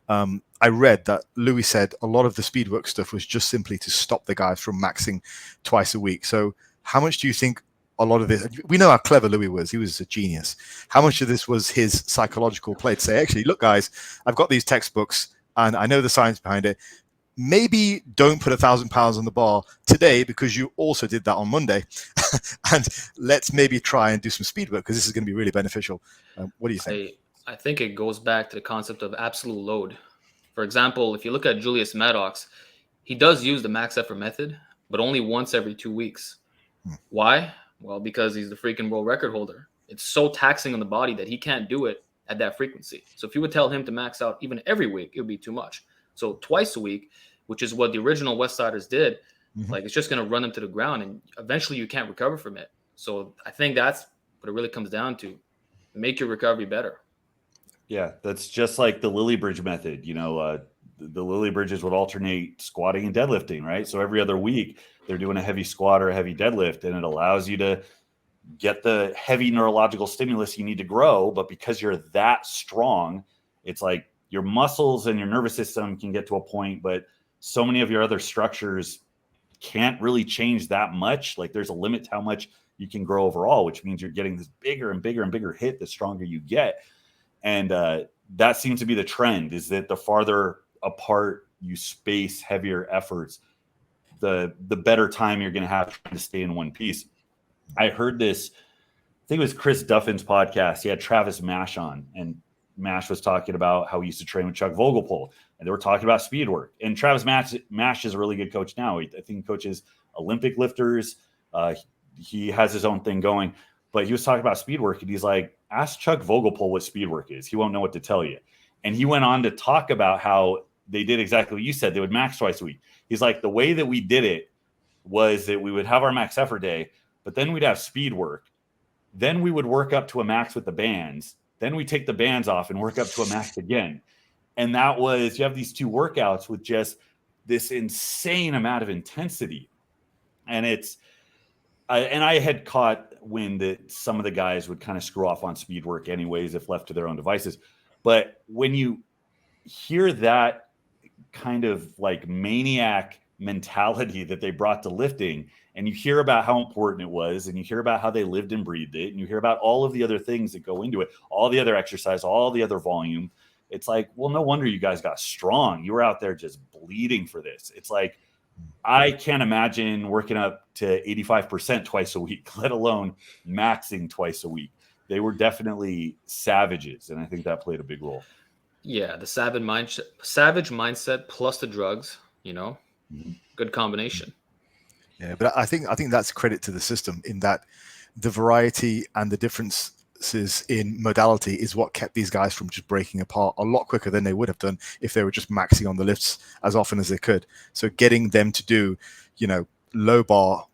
I read that Louis said a lot of the speed work stuff was just simply to stop the guys from maxing twice a week. So how much do you think a lot of this, we know how clever Louis was, he was a genius. How much of this was his psychological play to say, actually, look guys, I've got these textbooks and I know the science behind it. Maybe don't put 1,000 pounds on the bar today because you also did that on Monday. And let's maybe try and do some speed work because this is going to be really beneficial. What do you think? I think it goes back to the concept of absolute load. For example, if you look at Julius Maddox, he does use the max effort method, but only once every 2 weeks. Why? Well, because he's the freaking world record holder. It's so taxing on the body that he can't do it at that frequency. So if you would tell him to max out even every week, it would be too much. So twice a week, which is what the original Westsiders did, like it's just going to run them to the ground and eventually you can't recover from it. So I think that's what it really comes down to. Make your recovery better. Yeah, that's just like the Lilly Bridge method. You know, the Lilly Bridges would alternate squatting and deadlifting, right? So every other week they're doing a heavy squat or a heavy deadlift, and it allows you to get the heavy neurological stimulus you need to grow. But because you're that strong, it's like your muscles and your nervous system can get to a point, but so many of your other structures can't really change that much. Like there's a limit to how much you can grow overall, which means you're getting this bigger and bigger and bigger hit the stronger you get. And that seems to be the trend, is that the farther apart you space heavier efforts, the better time you're going to have trying to stay in one piece. I heard this, I think it was Chris Duffin's podcast. He had Travis Mash on, and Mash was talking about how he used to train with Chuck Vogelpohl, and they were talking about speed work. And Travis Mash is a really good coach now. I think he coaches Olympic lifters. He has his own thing going. But he was talking about speed work, and he's like, ask Chuck Vogelpohl what speed work is. He won't know what to tell you. And he went on to talk about how they did exactly what you said. They would max twice a week. He's like, the way that we did it was that we would have our max effort day, but then we'd have speed work. Then we would work up to a max with the bands. Then we take the bands off and work up to a max again. And that was, you have these two workouts with just this insane amount of intensity. And I had caught wind that some of the guys would kind of screw off on speed work anyways, if left to their own devices. But when you hear that kind of like maniac mentality that they brought to lifting, and you hear about how important it was, and you hear about how they lived and breathed it, and you hear about all of the other things that go into it, all the other exercise, all the other volume, it's like, well, no wonder you guys got strong. You were out there just bleeding for this. It's like, I can't imagine working up to 85% twice a week, let alone maxing twice a week. They were definitely savages, and I think that played a big role. Yeah, the savage mindset plus the drugs, you know, good combination. Yeah, but I think that's credit to the system in that the variety and the differences in modality is what kept these guys from just breaking apart a lot quicker than they would have done if they were just maxing on the lifts as often as they could. So getting them to do, you know, low bar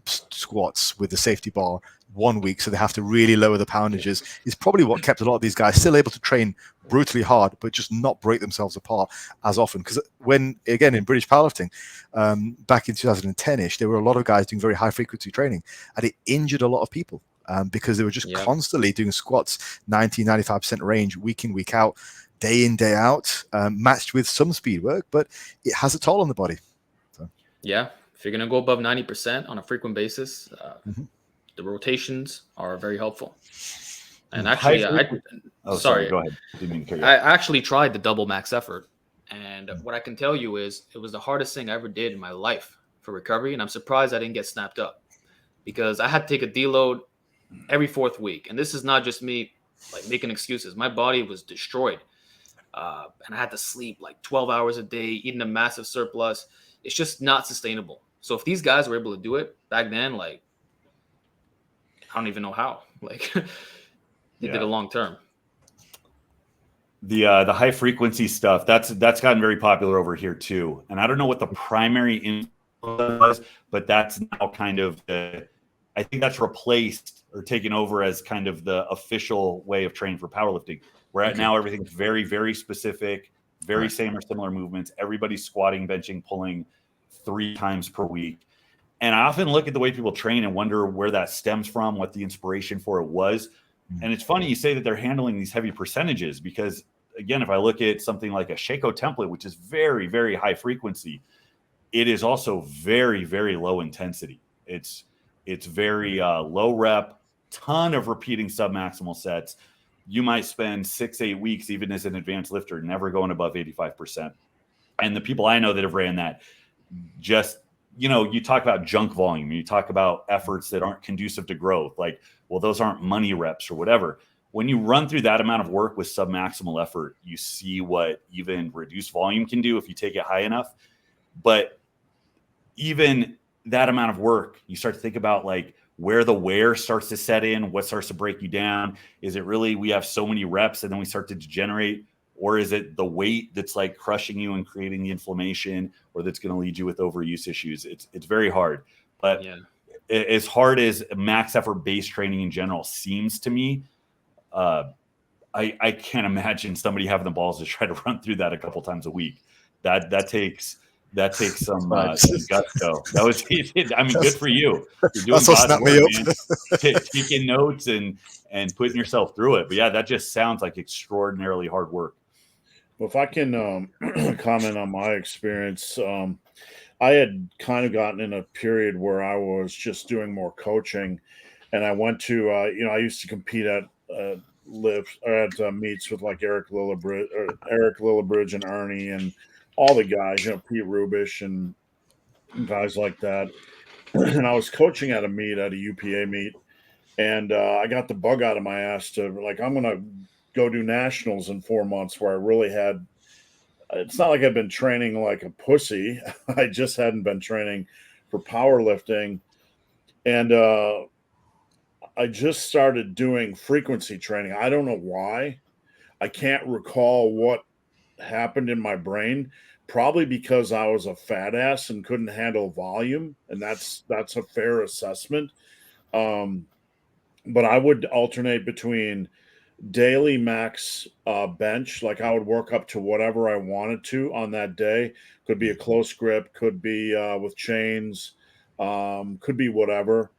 squats with the safety bar 1 week, so they have to really lower the poundages, is probably what kept a lot of these guys still able to train brutally hard, but just not break themselves apart as often. Because when, again, in British powerlifting, back in 2010-ish, there were a lot of guys doing very high frequency training, and it injured a lot of people. Because they were just constantly doing squats, 90-95% range, week in, week out, day in, day out, matched with some speed work, but it has a toll on the body. So. Yeah, if you're going to go above 90% on a frequent basis, the rotations are very helpful. And actually, go ahead. I actually tried the double max effort. And what I can tell you is it was the hardest thing I ever did in my life for recovery. And I'm surprised I didn't get snapped up because I had to take a deload every 4th week. And this is not just me like making excuses. My body was destroyed. And I had to sleep like 12 hours a day, eating a massive surplus. It's just not sustainable. So if these guys were able to do it back then, like, I don't even know how. Like, he did it long term. The high frequency stuff that's gotten very popular over here too, and I don't know what the primary influence was, but that's now kind of I think that's replaced or taken over as kind of the official way of training for powerlifting. Where at now everything's very, very specific, very same or similar movements. Everybody's squatting, benching, pulling 3 times per week. And I often look at the way people train and wonder where that stems from, what the inspiration for it was. And it's funny you say that they're handling these heavy percentages because, again, if I look at something like a Shako template, which is very, very high frequency, it is also very, very low intensity. It's very low rep, ton of repeating submaximal sets. You might spend 6-8 weeks, even as an advanced lifter, never going above 85%. And the people I know that have ran that, just, you talk about junk volume, you talk about efforts that aren't conducive to growth. Like, well, those aren't money reps or whatever. When you run through that amount of work with submaximal effort, you see what even reduced volume can do if you take it high enough. But even that amount of work, you start to think about like where the wear starts to set in, what starts to break you down. Is it really we have so many reps and then we start to degenerate? Or is it the weight that's like crushing you and creating the inflammation, or that's going to lead you with overuse issues? It's very hard. But as hard as max effort based training in general seems to me, I can't imagine somebody having the balls to try to run through that a couple times a week. That takes some gusto. That was, I mean, good for you. You're doing God's work, man. Taking notes and putting yourself through it. But yeah, that just sounds like extraordinarily hard work. Well, if I can comment on my experience, I had kind of gotten in a period where I was just doing more coaching, and I went to, I used to compete at meets with like Eric Lillibridge and Ernie and all the guys, Pete Rubish and guys like that. And I was coaching at a meet, at a UPA meet, and I got the bug out of my ass to like, I'm going to go do nationals in 4 months, where I really had, it's not like I've been training like a pussy. I just hadn't been training for powerlifting. And I just started doing frequency training. I don't know why. I can't recall what happened in my brain. Probably because I was a fat ass and couldn't handle volume, and that's a fair assessment. But I would alternate between daily max bench, like I would work up to whatever I wanted to on that day. Could be a close grip, could be with chains, could be whatever.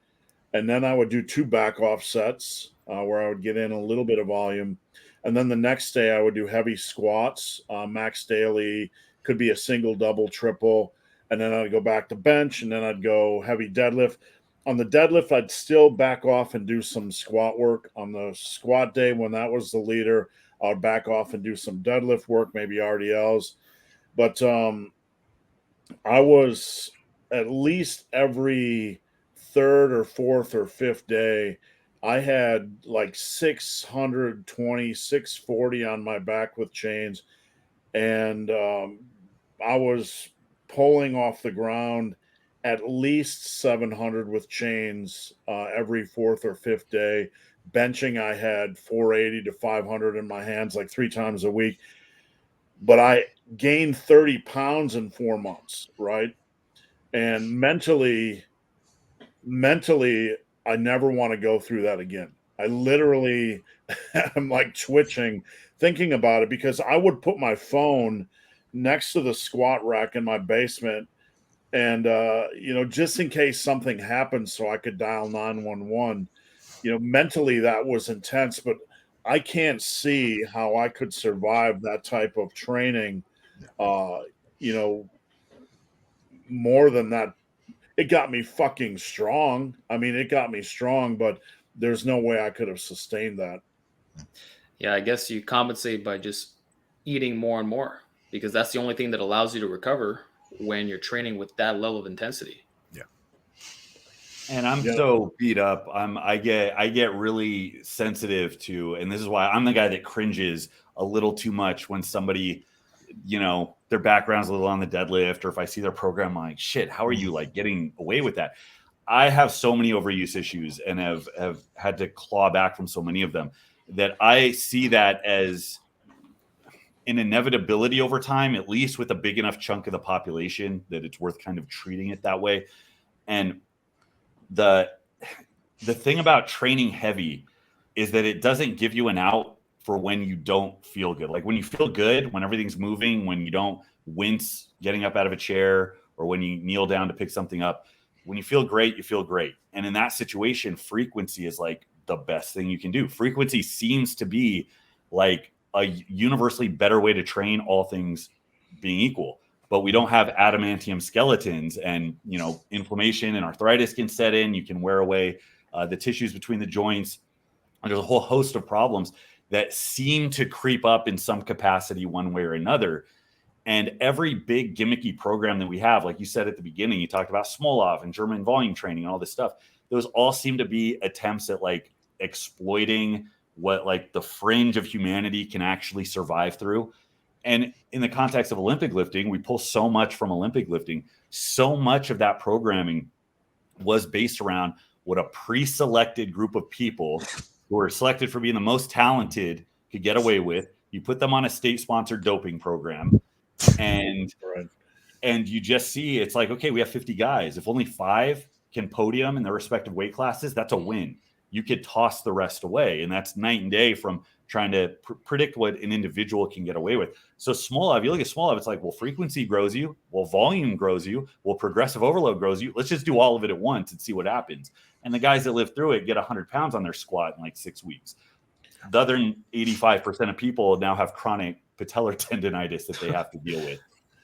And then I would do 2 back off sets where I would get in a little bit of volume. And then the next day I would do heavy squats, max daily, could be a single, double, triple. And then I'd go back to bench, and then I'd go heavy deadlift. On the deadlift, I'd still back off and do some squat work. On the squat day, when that was the leader, I'd back off and do some deadlift work, maybe RDLs. But I was at least every 3rd or 4th or 5th day, I had like 620, 640 on my back with chains. And I was pulling off the ground at least 700 with chains every 4th or 5th day. Benching, I had 480 to 500 in my hands like 3 times a week. But I gained 30 pounds in 4 months, right? And mentally, I never want to go through that again. I literally am like twitching thinking about it, because I would put my phone next to the squat rack in my basement, and just in case something happened, so I could dial 911. Mentally that was intense, but I can't see how I could survive that type of training. More than that. It got me fucking strong. I mean, it got me strong, but there's no way I could have sustained that. Yeah, I guess you compensate by just eating more and more, because that's the only thing that allows you to recover when you're training with that level of intensity. Yeah. And I'm so beat up. I get really sensitive to, and this is why I'm the guy that cringes a little too much when somebody, their background's a little on the deadlift, or if I see their program, I'm like, shit, how are you like getting away with that? I have so many overuse issues and have had to claw back from so many of them that I see that as an inevitability over time, at least with a big enough chunk of the population that it's worth kind of treating it that way. And the thing about training heavy is that it doesn't give you an out for when you don't feel good. Like when you feel good, when everything's moving, when you don't wince getting up out of a chair, or when you kneel down to pick something up, when you feel great, you feel great. And in that situation, frequency is like the best thing you can do. Frequency seems to be like a universally better way to train, all things being equal. But we don't have adamantium skeletons, and inflammation and arthritis can set in. You can wear away the tissues between the joints. And there's a whole host of problems that seem to creep up in some capacity one way or another. And every big gimmicky program that we have, like you said at the beginning, you talked about Smolov and German volume training and all this stuff. Those all seem to be attempts at like exploiting what like the fringe of humanity can actually survive through. And in the context of Olympic lifting, we pull so much from Olympic lifting. So much of that programming was based around what a pre-selected group of people who were selected for being the most talented could get away with. You put them on a state-sponsored doping program, and you just see it's like, okay, we have 50 guys. If only 5 can podium in their respective weight classes, that's a win. You could toss the rest away, and that's night and day from trying to predict what an individual can get away with. So Smolov, you look at Smolov, it's like, well, frequency grows you, well, volume grows you, well, progressive overload grows you. Let's just do all of it at once and see what happens. And the guys that live through it get 100 pounds on their squat in like 6 weeks. The other 85% of people now have chronic patellar tendonitis that they have to deal with.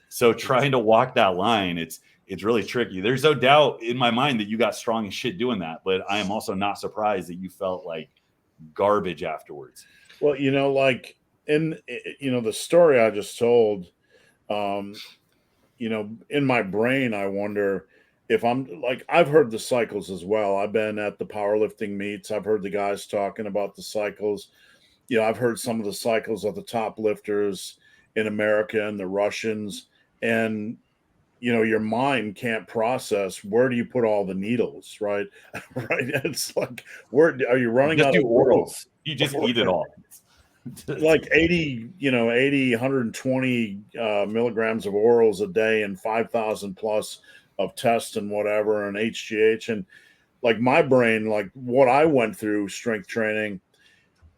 So trying to walk that line, it's really tricky. There's no doubt in my mind that you got strong as shit doing that, but I am also not surprised that you felt like garbage afterwards. Well, like in the story I just told, in my brain, I wonder if I'm like, I've heard the cycles as well. I've been at the powerlifting meets. I've heard the guys talking about the cycles. I've heard some of the cycles of the top lifters in America and the Russians, and your mind can't process, where do you put all the needles, right? Right. It's like, where are you running just out do of orals? You just eat it all. Like 80, 120 milligrams of orals a day and 5,000 plus of test and whatever and HGH. And like my brain, like what I went through strength training,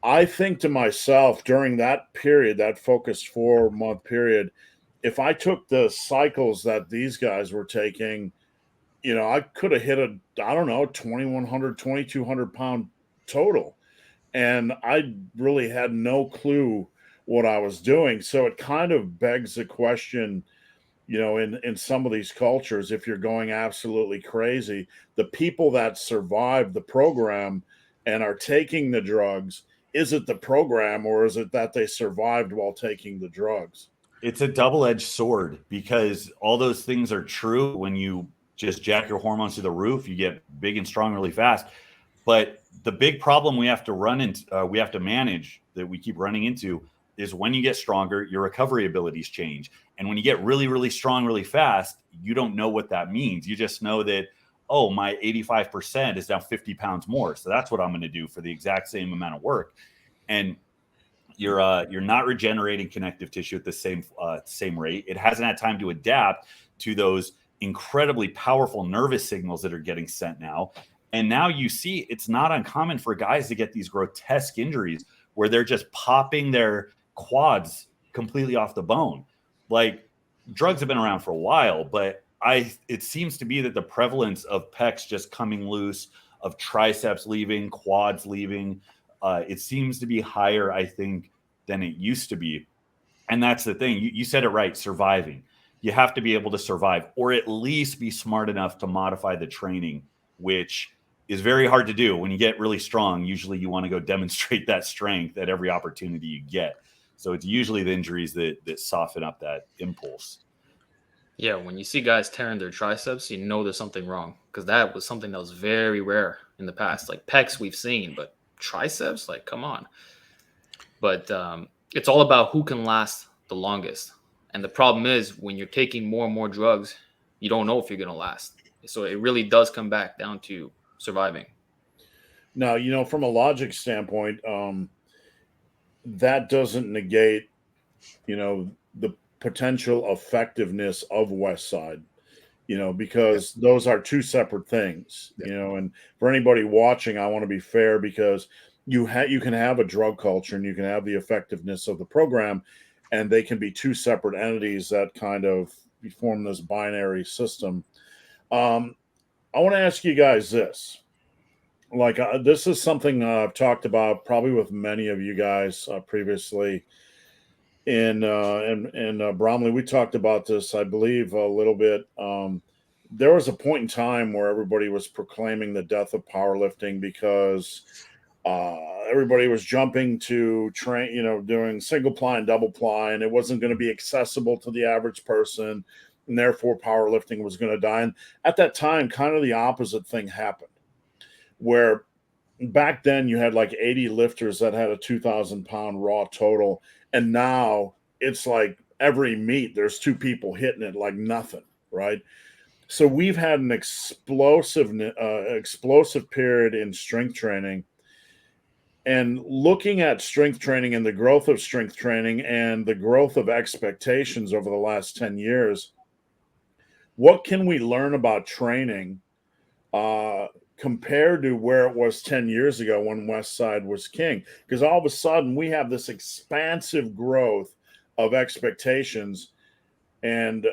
I think to myself during that period, that focused 4-month period, if I took the cycles that these guys were taking, I could have hit 2,100, 2,200 pound total. And I really had no clue what I was doing. So it kind of begs the question, in some of these cultures, if you're going absolutely crazy, the people that survive the program and are taking the drugs, is it the program or is it that they survived while taking the drugs? It's a double-edged sword, because all those things are true. When you just jack your hormones to the roof, you get big and strong really fast. But the big problem we have to manage, that we keep running into, is when you get stronger, your recovery abilities change. And when you get really, really strong, really fast, you don't know what that means. You just know that, oh, my 85% is now 50 pounds more. So that's what I'm going to do for the exact same amount of work. And you're not regenerating connective tissue at the same rate. It hasn't had time to adapt to those incredibly powerful nervous signals that are getting sent now. And now you see it's not uncommon for guys to get these grotesque injuries where they're just popping their quads completely off the bone. Like, drugs have been around for a while, but it seems to be that the prevalence of pecs just coming loose, of triceps leaving, quads leaving, it seems to be higher, I think, than it used to be. And that's the thing. You said it right, surviving. You have to be able to survive, or at least be smart enough to modify the training, which is very hard to do. When you get really strong, usually you want to go demonstrate that strength at every opportunity you get. So it's usually the injuries that soften up that impulse. Yeah, when you see guys tearing their triceps, you know there's something wrong, because that was something that was very rare in the past. Like pecs we've seen, but triceps, like, come on. But it's all about who can last the longest. And the problem is, when you're taking more and more drugs, you don't know if you're going to last. So it really does come back down to surviving. Now, from a logic standpoint, that doesn't negate, the potential effectiveness of Westside, because those are two separate things, and for anybody watching, I want to be fair, because you can have a drug culture and you can have the effectiveness of the program, and they can be two separate entities that kind of form this binary system. I want to ask you guys this. Like, this is something I've talked about probably with many of you guys previously. In Bromley, we talked about this, I believe, a little bit. There was a point in time where everybody was proclaiming the death of powerlifting because everybody was jumping to train, doing single ply and double ply, and it wasn't going to be accessible to the average person, and therefore powerlifting was going to die. And at that time, kind of the opposite thing happened, where back then you had like 80 lifters that had a 2,000-pound raw total, and now it's like every meet there's two people hitting it like nothing, right? So we've had an explosive period in strength training. And looking at strength training and the growth of strength training and the growth of expectations over the last 10 years, what can we learn about training compared to where it was 10 years ago when Westside was king? Because all of a sudden we have this expansive growth of expectations and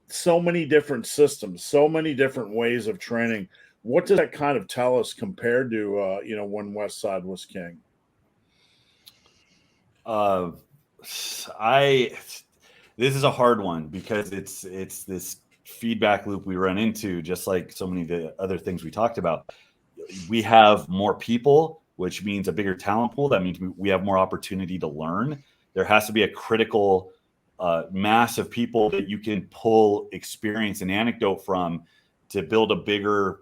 so many different systems, so many different ways of training. What does that kind of tell us compared to when Westside was king? This is a hard one because it's this feedback loop we run into, just like so many of the other things we talked about. We have more people, which means a bigger talent pool. That means we have more opportunity to learn. There has to be a critical mass of people that you can pull experience and anecdote from to build a bigger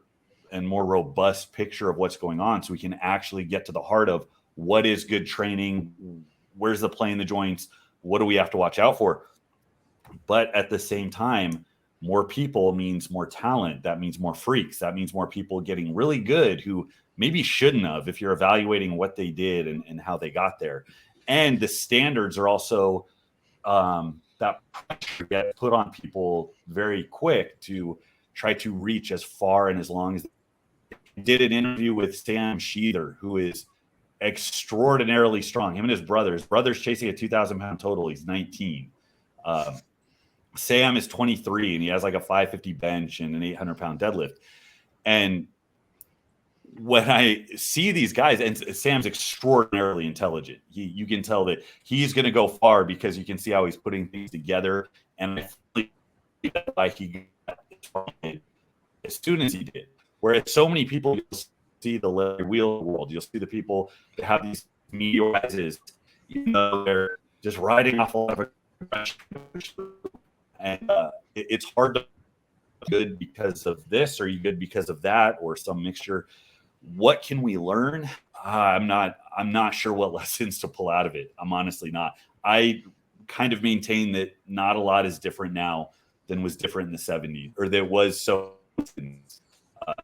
and more robust picture of what's going on, so we can actually get to the heart of what is good training, where's the play in the joints, what do we have to watch out for. But at the same time, more people means more talent. That means more freaks. That means more people getting really good who maybe shouldn't have, if you're evaluating what they did and how they got there. And the standards are also that pressure gets put on people very quick to try to reach as far and as long as. Did an interview with Sam Sheether, who is extraordinarily strong. Him and his brother's chasing a 2,000-pound total. He's 19. Sam is 23, and he has like a 550 bench and an 800-pound deadlift. And when I see these guys, and Sam's extraordinarily intelligent, you can tell that he's going to go far because you can see how he's putting things together. And I feel like he got as soon as he did. Whereas so many people, you'll see the Larry Wheel world, you'll see the people that have these meteor rises, they're just riding off a lot of aggression. And it's hard to be good because of this, or you good because of that, or some mixture. What can we learn? I'm not sure what lessons to pull out of it. I'm honestly not. I kind of maintain that not a lot is different now than was different in the 70s, or there was so.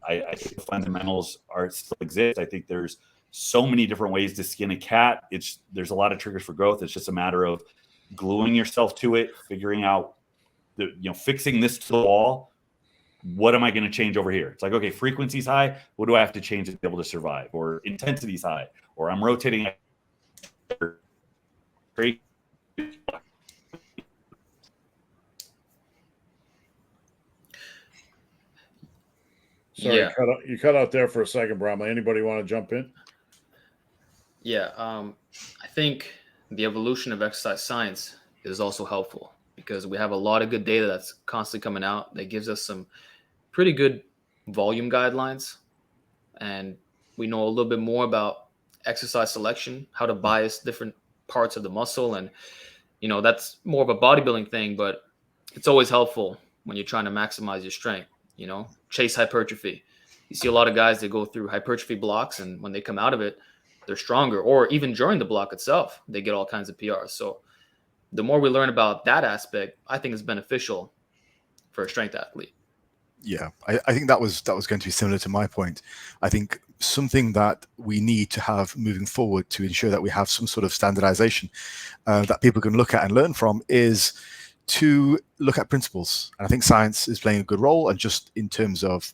I think the fundamentals still exist. I think there's so many different ways to skin a cat. There's a lot of triggers for growth. It's just a matter of gluing yourself to it, figuring out fixing this to the wall. What am I going to change over here? It's like, okay, frequency's high. What do I have to change to be able to survive? Or intensity's high, or I'm rotating. Sorry, yeah. You cut out there for a second, Bromley. Anybody want to jump in? Yeah, I think the evolution of exercise science is also helpful because we have a lot of good data that's constantly coming out that gives us some pretty good volume guidelines. And we know a little bit more about exercise selection, how to bias different parts of the muscle. And, that's more of a bodybuilding thing, but it's always helpful when you're trying to maximize your strength. Chase hypertrophy. You see a lot of guys that go through hypertrophy blocks, and when they come out of it, they're stronger, or even during the block itself, they get all kinds of PRs. So the more we learn about that aspect, I think is beneficial for a strength athlete. Yeah, I think that was going to be similar to my point. I think something that we need to have moving forward to ensure that we have some sort of standardization that people can look at and learn from is to look at principles. And I think science is playing a good role, and just in terms of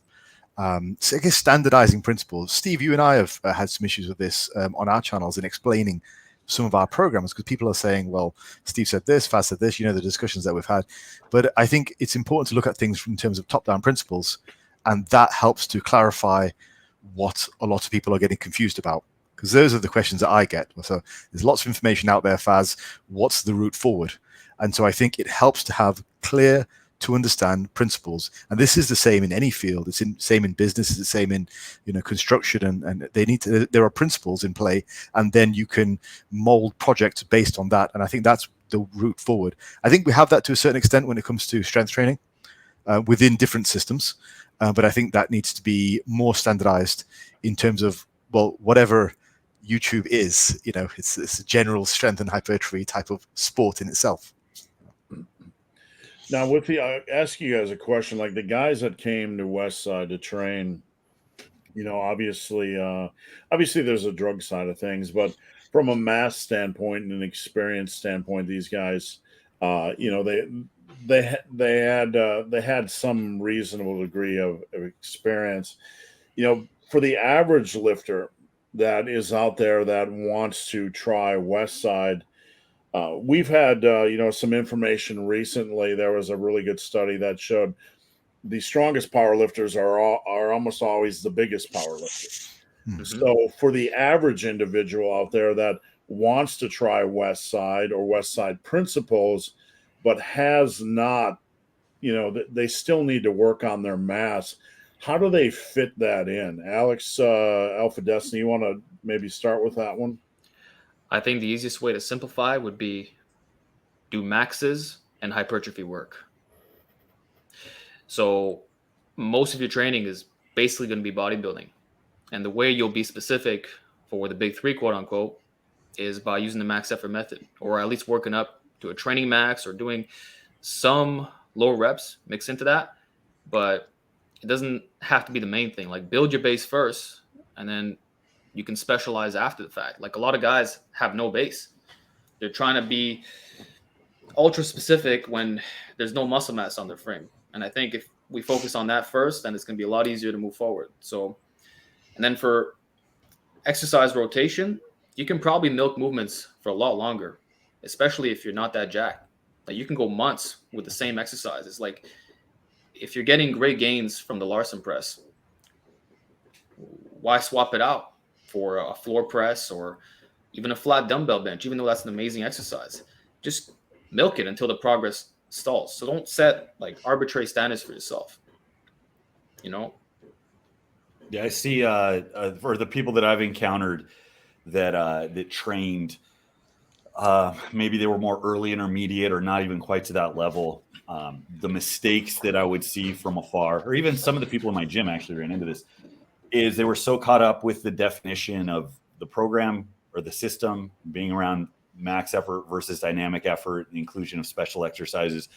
so I guess standardizing principles. Steve, you and I have had some issues with this on our channels in explaining some of our programs, because people are saying, well, Steve said this, Faz said this, the discussions that we've had. But I think it's important to look at things in terms of top-down principles, and that helps to clarify what a lot of people are getting confused about, because those are the questions that I get. So there's lots of information out there, Faz, what's the route forward? And so I think it helps to have clear to understand principles, and this is the same in any field. It's same in business. It's the same in construction, and there are principles in play, and then you can mold projects based on that. And I think that's the route forward. I think we have that to a certain extent when it comes to strength training within different systems, but I think that needs to be more standardized in terms of, well, whatever YouTube is, it's a general strength and hypertrophy type of sport in itself. Now, with the ask you guys a question, like the guys that came to Westside to train, obviously there's a drug side of things, but from a mass standpoint and an experience standpoint, these guys, they had some reasonable degree of experience. For the average lifter that is out there that wants to try Westside, we've had some information recently. There was a really good study that showed the strongest power lifters are almost always the biggest power lifters. Mm-hmm. So for the average individual out there that wants to try Westside or Westside principles, but has not, they still need to work on their mass. How do they fit that in? Alex, Alpha Destiny, you want to maybe start with that one? I think the easiest way to simplify would be do maxes and hypertrophy work. So most of your training is basically going to be bodybuilding. And the way you'll be specific for the big three, quote unquote, is by using the max effort method, or at least working up to a training max or doing some low reps mixed into that. But it doesn't have to be the main thing. Like, build your base first, and then you can specialize after the fact. Like, a lot of guys have no base. They're trying to be ultra specific when there's no muscle mass on their frame. And I think if we focus on that first, then it's going to be a lot easier to move forward. So, and then for exercise rotation, you can probably milk movements for a lot longer, especially if you're not that jacked. Like, you can go months with the same exercises. Like, if you're getting great gains from the Larson press, why swap it out for a floor press or even a flat dumbbell bench, even though that's an amazing exercise? Just milk it until the progress stalls. So don't set like arbitrary standards for yourself. Yeah, I see for the people that I've encountered that trained, maybe they were more early intermediate or not even quite to that level. The mistakes that I would see from afar, or even some of the people in my gym actually ran into this, is they were so caught up with the definition of the program or the system being around max effort versus dynamic effort, the inclusion of special exercises.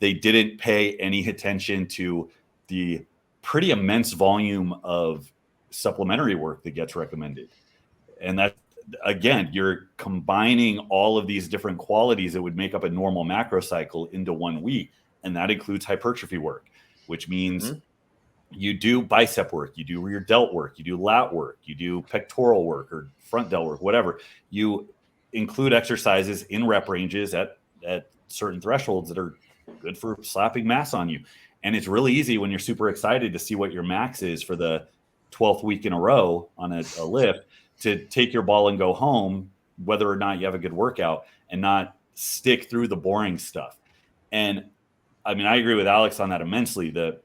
They didn't pay any attention to the pretty immense volume of supplementary work that gets recommended. And that, again, you're combining all of these different qualities that would make up a normal macro cycle into 1 week. And that includes hypertrophy work, which means you do bicep work, you do rear delt work, you do lat work, you do pectoral work or front delt work, whatever. You include exercises in rep ranges at certain thresholds that are good for slapping mass on you. And it's really easy when you're super excited to see what your max is for the 12th week in a row on a lift to take your ball and go home, whether or not you have a good workout, and not stick through the boring stuff. And I mean, I agree with Alex on that immensely. The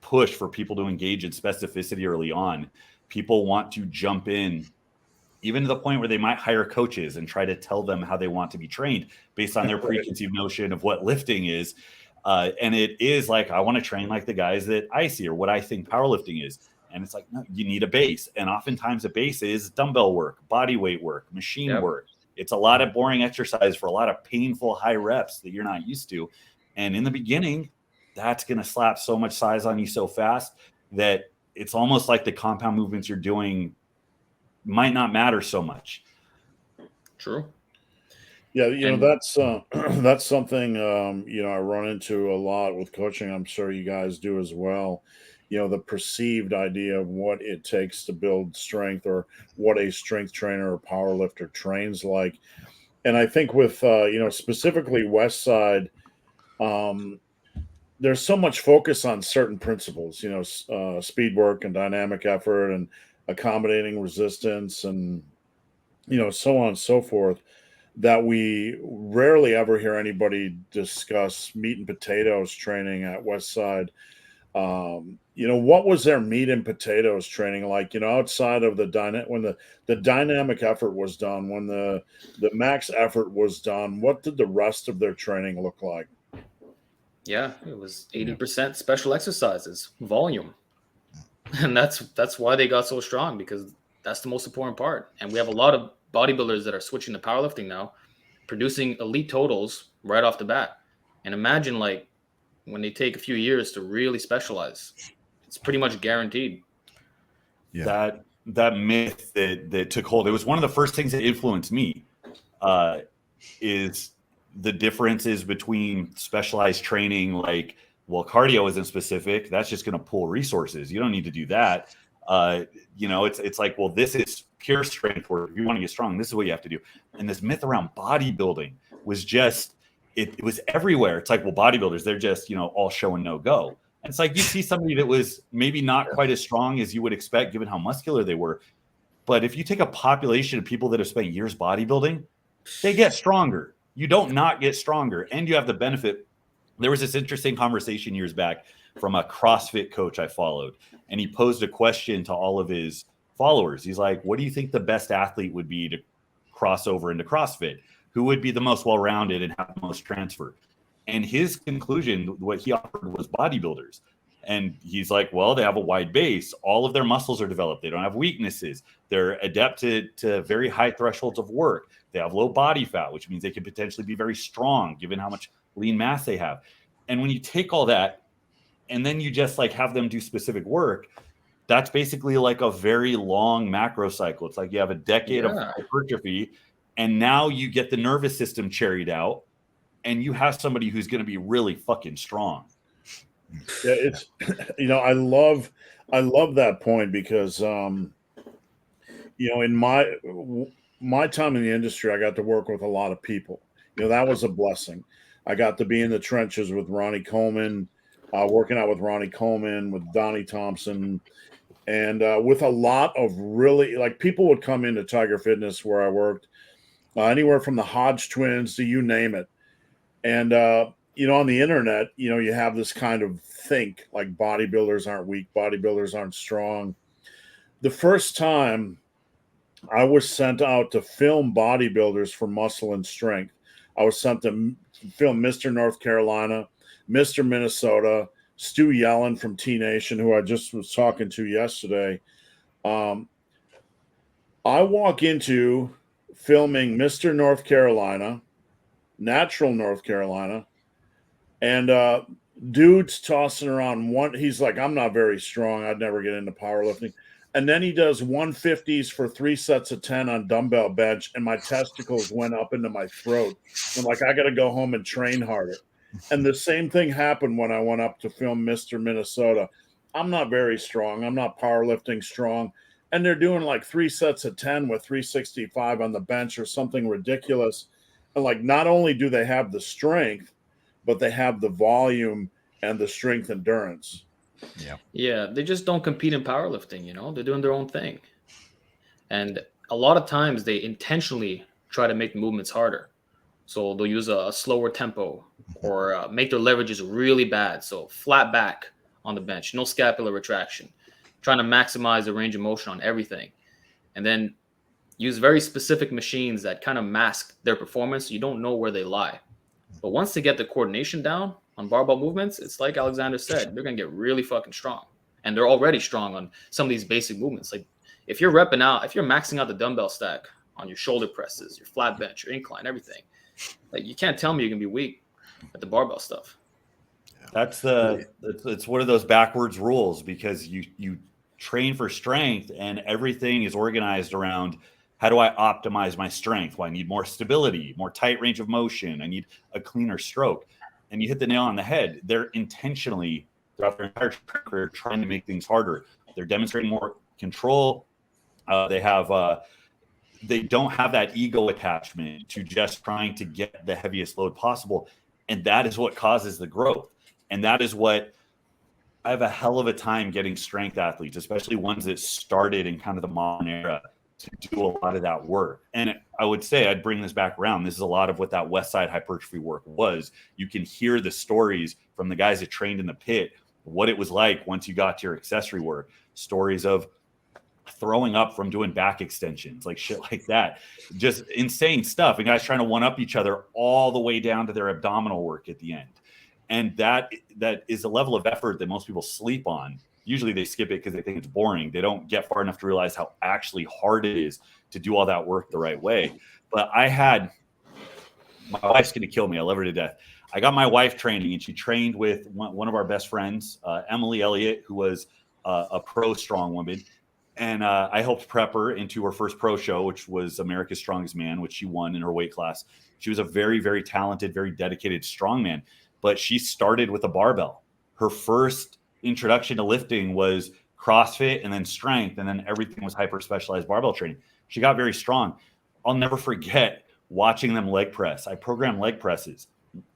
push for people to engage in specificity early on. People want to jump in, even to the point where they might hire coaches and try to tell them how they want to be trained based on their preconceived notion of what lifting is. And it is like, I want to train like the guys that I see or what I think powerlifting is. And it's like, no, you need a base. And oftentimes a base is dumbbell work, body weight work, machine work. It's a lot of boring exercise for a lot of painful high reps that you're not used to. And in the beginning, that's going to slap so much size on you so fast that it's almost like the compound movements you're doing might not matter so much. True. Yeah, And that's that's something I run into a lot with coaching. I'm sure you guys do as well. The perceived idea of what it takes to build strength, or what a strength trainer or power lifter trains like. And I think with specifically Westside, um, there's so much focus on certain principles, speed work and dynamic effort and accommodating resistance, and so on and so forth, that we rarely ever hear anybody discuss meat and potatoes training at Westside. What was their meat and potatoes training like? Outside of when the dynamic effort was done, when the max effort was done, what did the rest of their training look like? yeah, it was 80% special exercises, volume. And that's why they got so strong, because that's the most important part. And we have a lot of bodybuilders that are switching to powerlifting now, producing elite totals right off the bat. And imagine like when they take a few years to really specialize, it's pretty much guaranteed. Yeah. That myth that took hold, it was one of the first things that influenced me, is the differences between specialized training. Like, well, cardio isn't specific. That's just going to pull resources. You don't need to do that. It's like, well, this is pure strength work. If you want to get strong, this is what you have to do. And this myth around bodybuilding was just, it was everywhere. It's like, well, bodybuilders, they're just, all show and no go. And it's like, you see somebody that was maybe not quite as strong as you would expect, given how muscular they were. But if you take a population of people that have spent years bodybuilding, they get stronger. You don't not get stronger. And you have the benefit. There was this interesting conversation years back from a CrossFit coach I followed, and he posed a question to all of his followers. He's like, what do you think the best athlete would be to cross over into CrossFit? Who would be the most well-rounded and have the most transfer? And his conclusion, what he offered, was bodybuilders. And he's like, well, they have a wide base. All of their muscles are developed. They don't have weaknesses. They're adept to very high thresholds of work. They have low body fat, which means they can potentially be very strong given how much lean mass they have. And when you take all that and then you just like have them do specific work, that's basically like a very long macro cycle. It's like you have a decade of hypertrophy, and now you get the nervous system cherried out, and you have somebody who's going to be really fucking strong. Yeah, it's I love that point, because in my time in the industry, I got to work with a lot of people. That was a blessing. I got to be in the trenches with Ronnie Coleman, working out with Ronnie Coleman, with Donnie Thompson, and with a lot of really, like, people would come into Tiger Fitness where I worked, anywhere from the Hodge twins to you name it. And on the internet, you have this kind of think like bodybuilders aren't weak, bodybuilders aren't strong. The first time I was sent out to film bodybuilders for muscle and strength, I was sent to film Mr. North Carolina, Mr. Minnesota, Stu Yellen from T Nation, who I just was talking to yesterday. I walk into filming Mr. North Carolina, Natural North Carolina, and dude's tossing around one. He's like, I'm not very strong. I'd never get into powerlifting. And then he does 150s for 3 sets of 10 on dumbbell bench, and my testicles went up into my throat. I'm like, I got to go home and train harder. And the same thing happened when I went up to film Mr. Minnesota. I'm not very strong. I'm not powerlifting strong. And they're doing like 3 sets of 10 with 365 on the bench or something ridiculous. And like, not only do they have the strength, but they have the volume and the strength endurance. Yeah, they just don't compete in powerlifting, they're doing their own thing. And a lot of times they intentionally try to make the movements harder. So they'll use a slower tempo, or make their leverages really bad. So flat back on the bench, no scapular retraction, trying to maximize the range of motion on everything. And then use very specific machines that kind of mask their performance. You don't know where they lie. But once they get the coordination down on barbell movements, it's like Alexander said, they're going to get really fucking strong. And they're already strong on some of these basic movements. Like if you're maxing out the dumbbell stack on your shoulder presses, your flat bench, your incline, everything, like you can't tell me you're going to be weak at the barbell stuff. That's it's one of those backwards rules, because you train for strength and everything is organized around, how do I optimize my strength? Well, I need more stability, more tight range of motion. I need a cleaner stroke. And you hit the nail on the head. They're intentionally, throughout their entire career, trying to make things harder. They're demonstrating more control. They don't have that ego attachment to just trying to get the heaviest load possible. And that is what causes the growth. And that is what I have a hell of a time getting strength athletes, especially ones that started in kind of the modern era, to do a lot of that work. And I would say, I'd bring this back around. This is a lot of what that Westside hypertrophy work was. You can hear the stories from the guys that trained in the pit, what it was like once you got to your accessory work, stories of throwing up from doing back extensions, like shit like that, just insane stuff. And guys trying to one up each other all the way down to their abdominal work at the end. And that is a level of effort that most people sleep on. Usually they skip it because they think it's boring. They don't get far enough to realize how actually hard it is to do all that work the right way. But my wife's going to kill me. I love her to death. I got my wife training, and she trained with one of our best friends, Emily Elliott, who was a pro strong woman. And I helped prep her into her first pro show, which was America's Strongest Man, which she won in her weight class. She was a very, very talented, very dedicated strongman, but she started with a barbell. Her first introduction to lifting was CrossFit, and then strength, and then everything was hyper specialized barbell training. She got very strong. I'll never forget watching them leg press. I program leg presses.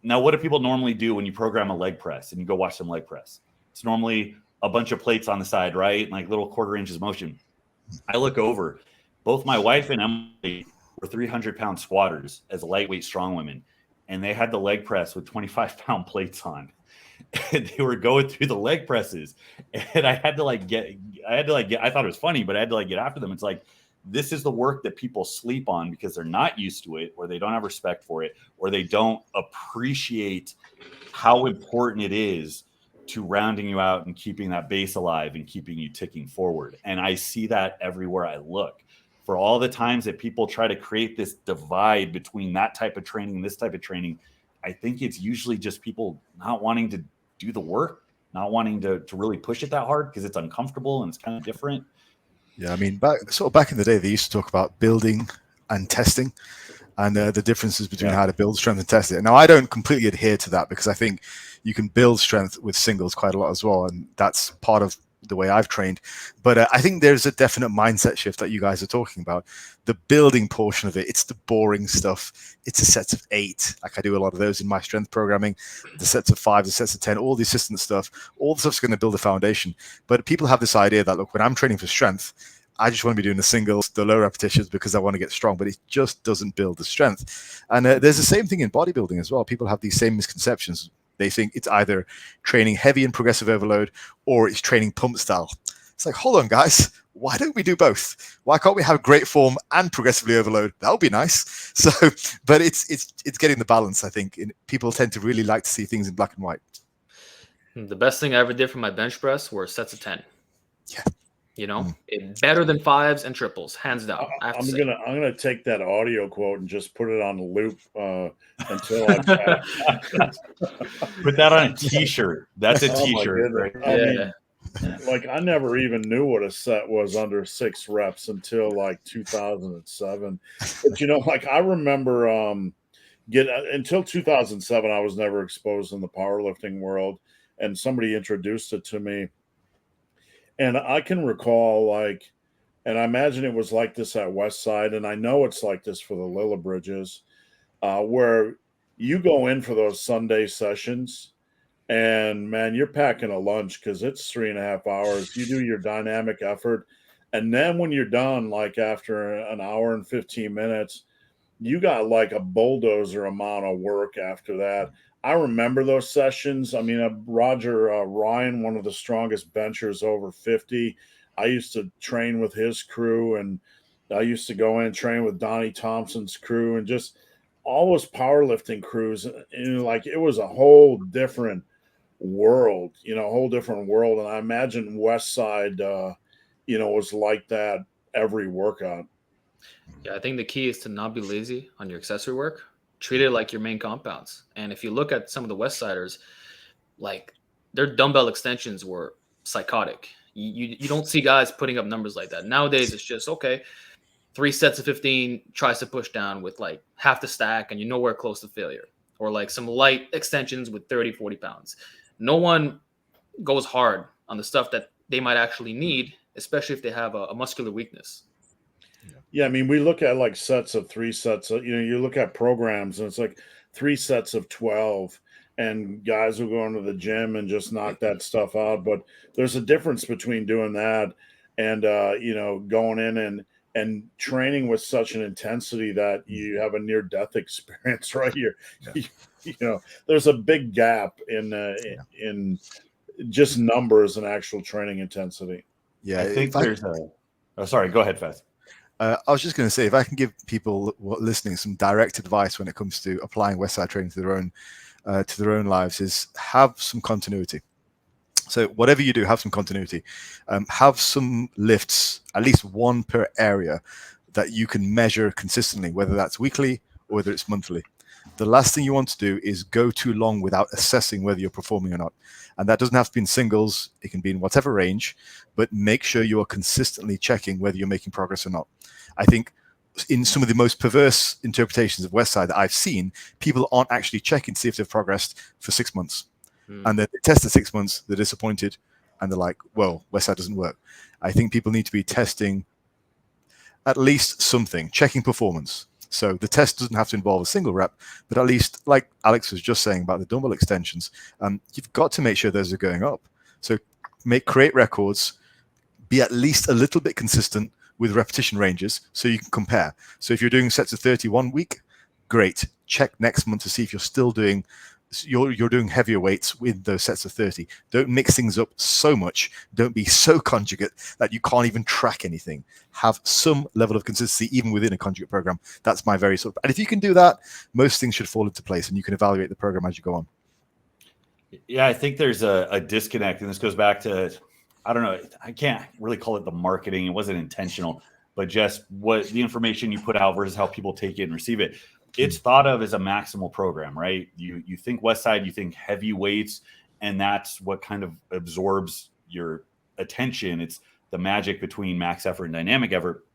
Now, what do people normally do when you program a leg press and you go watch them leg press? It's normally a bunch of plates on the side, right? Like little quarter inches of motion. I look over. Both my wife and Emily were 300-pound squatters as lightweight strong women, and they had the leg press with 25-pound plates on. And they were going through the leg presses, and I thought it was funny, but I had to get after them. It's like, this is the work that people sleep on because they're not used to it, or they don't have respect for it, or they don't appreciate how important it is to rounding you out and keeping that base alive and keeping you ticking forward. And I see that everywhere I look. For all the times that people try to create this divide between that type of training and this type of training, I think it's usually just people not wanting to do the work, not wanting to really push it that hard because it's uncomfortable and it's kind of different. Yeah, I mean, back in the day, they used to talk about building and testing, and the differences between how to build strength and test it. Now, I don't completely adhere to that, because I think you can build strength with singles quite a lot as well, and that's part of the way I've trained. But I think there's a definite mindset shift that you guys are talking about. The building portion of it, it's the boring stuff. It's a set of 8. Like, I do a lot of those in my strength programming, the sets of 5, the sets of 10, all the assistant stuff. All the stuff's going to build a foundation. But people have this idea that, look, when I'm training for strength, I just want to be doing the singles, the low repetitions, because I want to get strong, but it just doesn't build the strength. And there's the same thing in bodybuilding as well. People have these same misconceptions. They think it's either training heavy and progressive overload, or it's training pump style. It's like, hold on, guys. Why don't we do both? Why can't we have great form and progressively overload? That would be nice. So, but it's getting the balance, I think. People tend to really like to see things in black and white. The best thing I ever did for my bench press were sets of 10. Yeah. You know, better than 5s and triples, hands down. I'm gonna take that audio quote and just put it on the loop until I put that on a T-shirt. That's a T-shirt. Right? I mean, like, I never even knew what a set was under 6 reps until like 2007. But like, I remember until 2007, I was never exposed in the powerlifting world, and somebody introduced it to me. And I can recall, and I imagine it was like this at Westside, and I know it's like this for the Lillibridges, where you go in for those Sunday sessions, and man, you're packing a lunch because it's 3.5 hours. You do your dynamic effort, and then when you're done, like after an hour and 15 minutes, you got like a bulldozer amount of work after that. I remember those sessions. I mean, Roger Ryan, one of the strongest benchers over 50. I used to train with his crew, and I used to go in and train with Donnie Thompson's crew, and just all those powerlifting crews. And like, it was a whole different world, a whole different world. And I imagine Westside, was like that every workout. Yeah, I think the key is to not be lazy on your accessory work. Treat it like your main compounds. And if you look at some of the Westsiders, like their dumbbell extensions were psychotic. You don't see guys putting up numbers like that. Nowadays, it's just, okay, 3 sets of 15 tries to push down with like half the stack and you're nowhere close to failure. Or like some light extensions with 30, 40 pounds. No one goes hard on the stuff that they might actually need, especially if they have a muscular weakness. Yeah, I mean, we look at like sets of 3 sets. You look at programs, and it's like 3 sets of 12, and guys will go into the gym and just knock that stuff out. But there's a difference between doing that and going in and training with such an intensity that you have a near death experience. Right here, there's a big gap in just numbers and actual training intensity. Yeah, I think there's sorry, go ahead, Faz. I was just going to say, if I can give people listening some direct advice when it comes to applying Westside training to their own lives, is have some continuity. So whatever you do, have some continuity. Have some lifts, at least one per area, that you can measure consistently, whether that's weekly or whether it's monthly. The last thing you want to do is go too long without assessing whether you're performing or not. And that doesn't have to be in singles. It can be in whatever range, but make sure you are consistently checking whether you're making progress or not. I think in some of the most perverse interpretations of Westside that I've seen, people aren't actually checking to see if they've progressed for 6 months. And then they test the 6 months, they're disappointed, and they're like, well, Westside doesn't work. I think people need to be testing at least something, checking performance. So the test doesn't have to involve a single rep, but at least, like Alex was just saying about the dumbbell extensions, you've got to make sure those are going up. So create records, be at least a little bit consistent with repetition ranges so you can compare. So if you're doing sets of 30 1 week, great. Check next month to see if you're still doing heavier weights with those sets of 30. Don't mix things up so much. Don't be so conjugate that you can't even track anything. Have some level of consistency even within a conjugate program. That's my very sort of, and if you can do that, most things should fall into place and you can evaluate the program as you go on. Yeah, I think there's a disconnect, and this goes back to, I don't know, I can't really call it the marketing. It wasn't intentional, but just what the information you put out versus how people take it and receive it. It's thought of as a maximal program, right? You think Westside, you think heavy weights, and that's what kind of absorbs your attention. It's the magic between max effort and dynamic effort.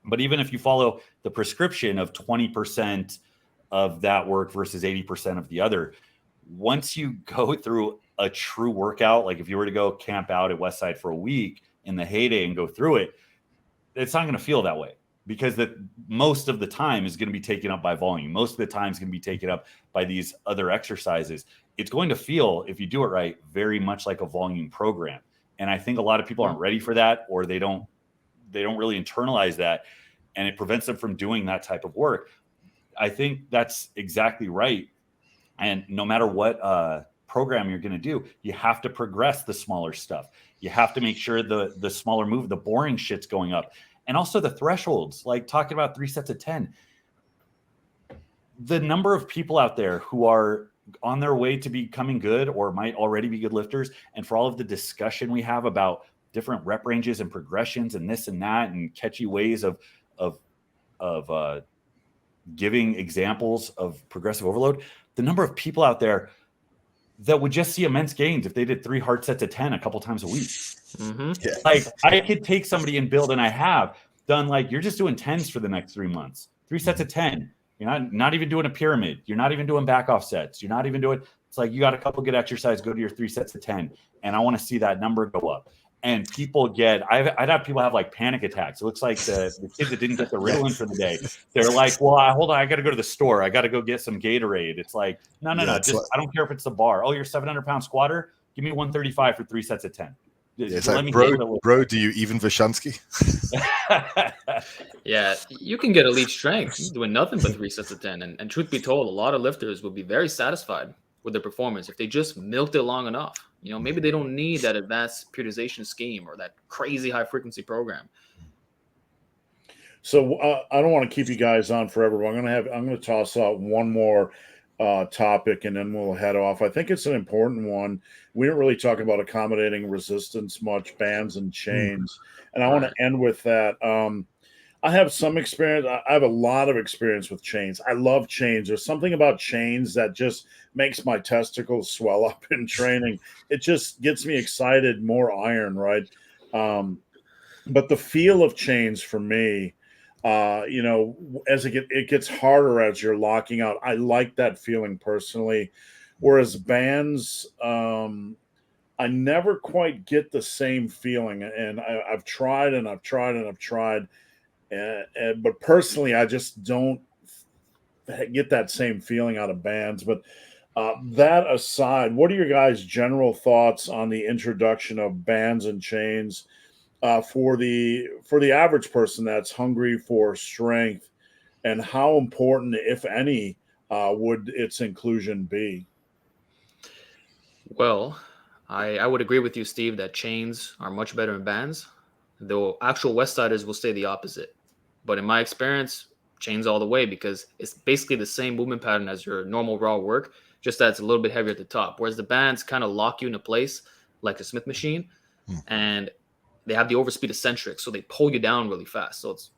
But even if you follow the prescription of 20% of that work versus 80% of the other, once you go through a true workout, like if you were to go camp out at Westside for a week in the heyday and go through it, it's not going to feel that way, because most of the time is going to be taken up by volume. Most of the time is going to be taken up by these other exercises. It's going to feel, if you do it right, very much like a volume program. And I think a lot of people aren't ready for that, or they don't really internalize that, and it prevents them from doing that type of work. I think that's exactly right. And no matter what program you're going to do, you have to progress the smaller stuff. You have to make sure the smaller move, the boring shit's going up. And also the thresholds, like talking about 3 sets of 10. The number of people out there who are on their way to becoming good or might already be good lifters, and for all of the discussion we have about different rep ranges and progressions and this and that and catchy ways of giving examples of progressive overload, the number of people out there that would just see immense gains if they did 3 hard sets of 10 a couple times a week. Mm-hmm. Yeah. Like I could take somebody and build, and I have done, like, you're just doing 10s for the next 3 months, 3 sets of 10. You're not even doing a pyramid. You're not even doing back off sets. You're not even doing, it's like you got a couple good exercise, go to your 3 sets of 10. And I want to see that number go up. And people I'd have people have like panic attacks. It looks like the kids that didn't get the Ritalin for the day. They're like, well, hold on, I got to go to the store. I got to go get some Gatorade. It's like, no. Just, I don't care if it's the bar. Oh, you're 700-pound squatter. Give me 135 for 3 sets of 10. It's like, bro, do you even Vashansky? Yeah, you can get elite strength doing nothing but 3 sets of 10. And truth be told, a lot of lifters would be very satisfied with their performance if they just milked it long enough. Maybe they don't need that advanced periodization scheme or that crazy high frequency program. So I don't want to keep you guys on forever, but I'm going to toss out one more topic, and then we'll head off. I think it's an important one. We don't really talk about accommodating resistance much, bands and chains, and I want to end with that. I have some experience. I have a lot of experience with chains. I love chains. There's something about chains that just makes my testicles swell up in training. It just gets me excited, more iron, right? But the feel of chains for me, you know, as it gets harder as you're locking out. I like that feeling personally. Whereas bands, I never quite get the same feeling. And I've tried and I've tried and I've tried. But personally, I just don't get that same feeling out of bands. But that aside, what are your guys' general thoughts on the introduction of bands and chains for the average person that's hungry for strength, and how important, if any, would its inclusion be? Well, I would agree with you, Steve, that chains are much better than bands, though actual Westsiders will say the opposite. But in my experience, chains all the way, because it's basically the same movement pattern as your normal raw work, just that it's a little bit heavier at the top. Whereas the bands kind of lock you into place like a Smith machine, and they have the overspeed eccentric, so they pull you down really fast. So it's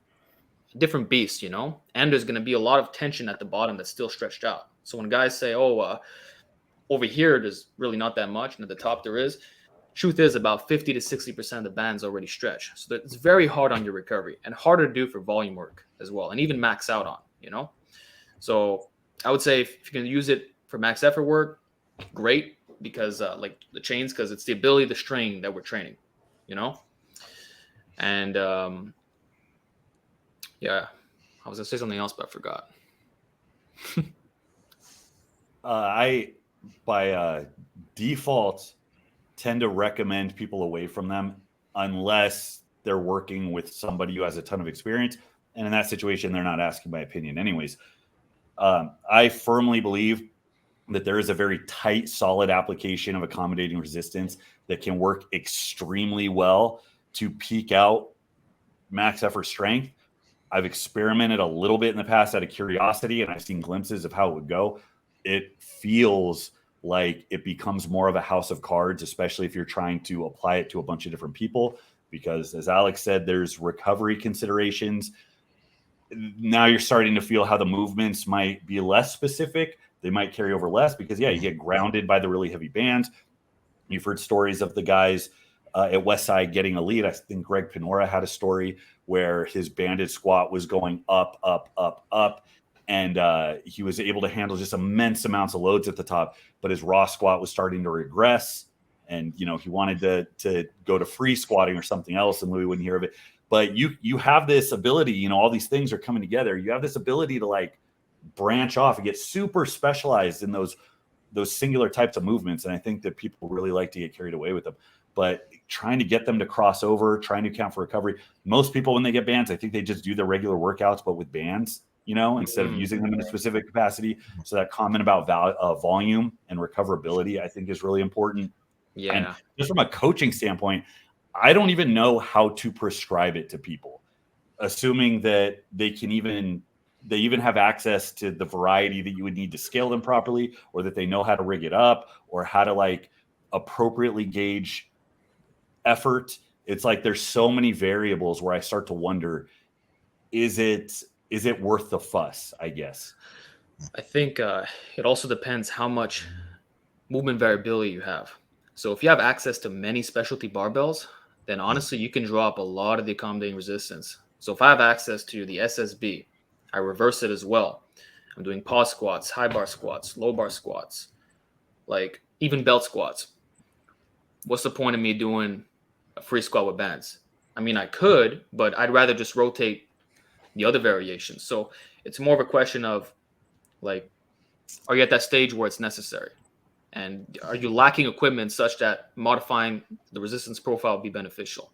a different beast, you know? And there's going to be a lot of tension at the bottom that's still stretched out. So when guys say, oh, over here, there's really not that much, and at the top there is. Truth is, about 50 to 60% of the bands already stretch. So it's very hard on your recovery and harder to do for volume work as well, and even max out on, you know? So I would say if you can use it for max effort work, great, because like the chains, because it's the ability to strain that we're training, you know? And yeah, I was going to say something else, but I forgot. I, by default, tend to recommend people away from them unless they're working with somebody who has a ton of experience. And in that situation, they're not asking my opinion anyways. I firmly believe that there is a very tight, solid application of accommodating resistance that can work extremely well to peak out max effort strength. I've experimented a little bit in the past out of curiosity, and I've seen glimpses of how it would go. It feels like it becomes more of a house of cards, especially if you're trying to apply it to a bunch of different people, because as Alex said, there's recovery considerations. Now you're starting to feel how the movements might be less specific. They might carry over less because, yeah, you get grounded by the really heavy bands. You've heard stories of the guys at Westside getting elite. I think Greg Pinora had a story where his banded squat was going up, up, up, up. And he was able to handle just immense amounts of loads at the top, but his raw squat was starting to regress. And, you know, he wanted to go to free squatting or something else, and Louis wouldn't hear of it. But you have this ability, you know, all these things are coming together. You have this ability to like branch off and get super specialized in those singular types of movements. And I think that people really like to get carried away with them. But trying to get them to cross over, trying to account for recovery. Most people, when they get bands, I think they just do their regular workouts, but with bands, you know, instead of using them in a specific capacity. So that comment about volume and recoverability, I think, is really important. Yeah. And just from a coaching standpoint, I don't even know how to prescribe it to people, assuming that they even have access to the variety that you would need to scale them properly, or that they know how to rig it up, or how to like appropriately gauge effort. It's like there's so many variables where I start to wonder, is it worth the fuss, I guess? I think it also depends how much movement variability you have. So if you have access to many specialty barbells, then honestly, you can draw up a lot of the accommodating resistance. So if I have access to the SSB, I reverse it as well. I'm doing pause squats, high bar squats, low bar squats, like even belt squats. What's the point of me doing a free squat with bands? I mean, I could, but I'd rather just rotate the other variations. So it's more of a question of like, are you at that stage where it's necessary? And are you lacking equipment such that modifying the resistance profile would be beneficial?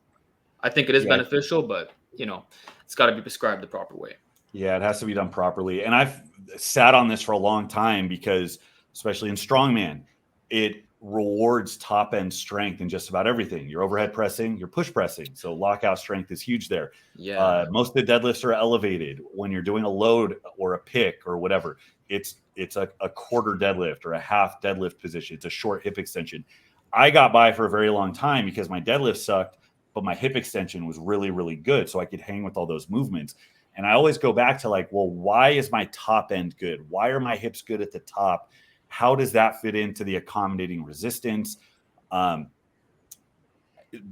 I think it is beneficial, but you know, it's got to be prescribed the proper way. Yeah, it has to be done properly. And I've sat on this for a long time because, especially in strongman, it rewards top end strength in just about everything. Your overhead pressing, your push pressing. So lockout strength is huge there. Yeah. Most of the deadlifts are elevated when you're doing a load or a pick or whatever. It's a quarter deadlift or a half deadlift position. It's a short hip extension. I got by for a very long time because my deadlift sucked, but my hip extension was really, really good. So I could hang with all those movements. And I always go back to like, well, why is my top end good? Why are my hips good at the top? How does that fit into the accommodating resistance?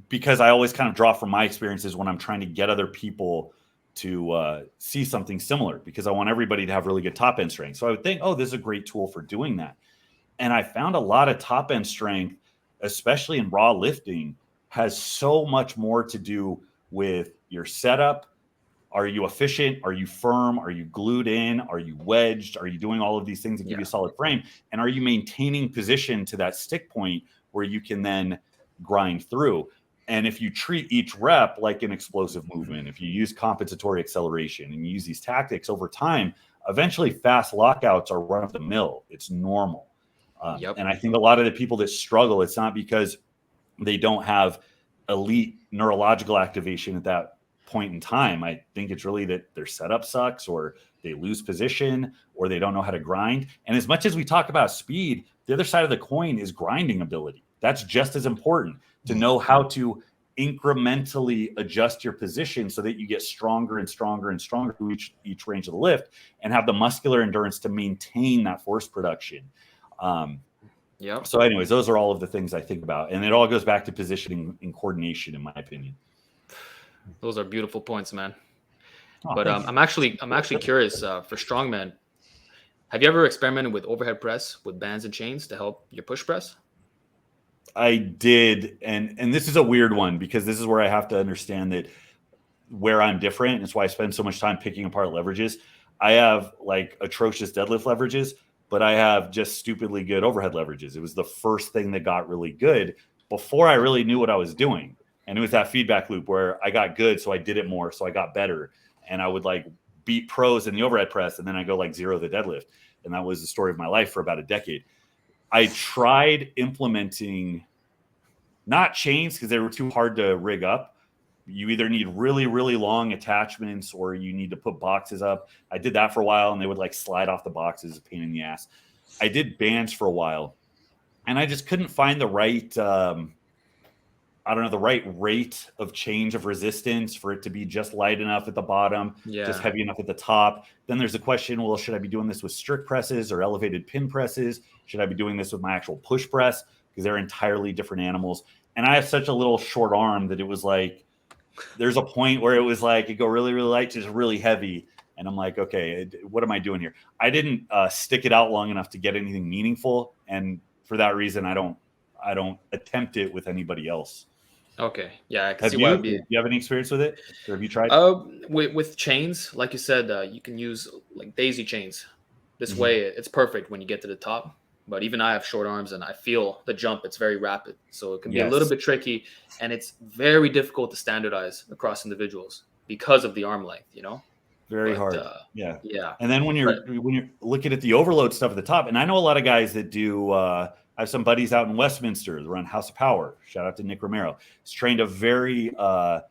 Because I always kind of draw from my experiences when I'm trying to get other people to see something similar, because I want everybody to have really good top end strength. So I would think, oh, this is a great tool for doing that. And I found a lot of top end strength, especially in raw lifting, has so much more to do with your setup. Are you efficient? Are you firm? Are you glued in? Are you wedged? Are you doing all of these things that give you a solid frame? And are you maintaining position to that stick point where you can then grind through? And if you treat each rep like an explosive movement, if you use compensatory acceleration and you use these tactics over time, eventually fast lockouts are run of the mill. It's normal. And I think a lot of the people that struggle, it's not because they don't have elite neurological activation at that point in time. I think it's really that their setup sucks, or they lose position, or they don't know how to grind. And as much as we talk about speed, the other side of the coin is grinding ability. That's just as important, to know how to incrementally adjust your position so that you get stronger and stronger and stronger through each range of the lift, and have the muscular endurance to maintain that force production. So anyways, those are all of the things I think about. And it all goes back to positioning and coordination, in my opinion. Those are beautiful points, man. But I'm actually curious, for strongman, have you ever experimented with overhead press with bands and chains to help your push press? I did. And this is a weird one, because this is where I have to understand that where I'm different. And it's why I spend so much time picking apart leverages. I have like atrocious deadlift leverages, but I have just stupidly good overhead leverages. It was the first thing that got really good before I really knew what I was doing. And it was that feedback loop where I got good, so I did it more, so I got better. And I would like beat pros in the overhead press, and then I go like 0 the deadlift. And that was the story of my life for about a decade. I tried implementing not chains because they were too hard to rig up. You either need really, really long attachments, or you need to put boxes up. I did that for a while, and they would like slide off the boxes, a pain in the ass. I did bands for a while, and I just couldn't find the right, the right rate of change of resistance for it to be just light enough at the bottom, just heavy enough at the top. Then there's the question, well, should I be doing this with strict presses or elevated pin presses? Should I be doing this with my actual push press? Because they're entirely different animals. And I have such a little short arm that it was like, there's a point where it was like, it go really, really light to just really heavy. And I'm like, okay, what am I doing here? I didn't stick it out long enough to get anything meaningful. And for that reason, I don't attempt it with anybody else. Okay. Yeah. I can see why. Do you have any experience with it? Or have you tried? With chains, like you said, you can use like daisy chains. This way, it's perfect when you get to the top. But even I have short arms, and I feel the jump. It's very rapid. So it can be a little bit tricky, and it's very difficult to standardize across individuals because of the arm length, Very hard. Yeah. And then when you're looking at the overload stuff at the top, and I know a lot of guys that do, I have some buddies out in Westminster that run House of Power. Shout out to Nick Romero. He's trained a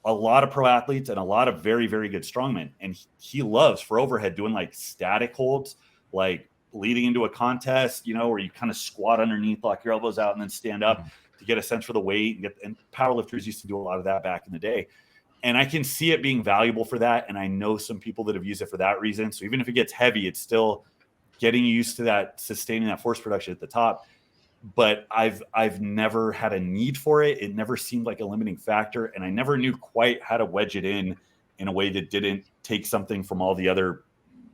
lot of pro athletes and a lot of very, very good strongmen. And he loves for overhead doing like static holds, like leading into a contest, where you kind of squat underneath, lock your elbows out, and then stand up to get a sense for the weight. And powerlifters used to do a lot of that back in the day. And I can see it being valuable for that. And I know some people that have used it for that reason. So even if it gets heavy, it's still getting used to that, sustaining that force production at the top. But I've never had a need for it. It never seemed like a limiting factor. And I never knew quite how to wedge it in a way that didn't take something from all the other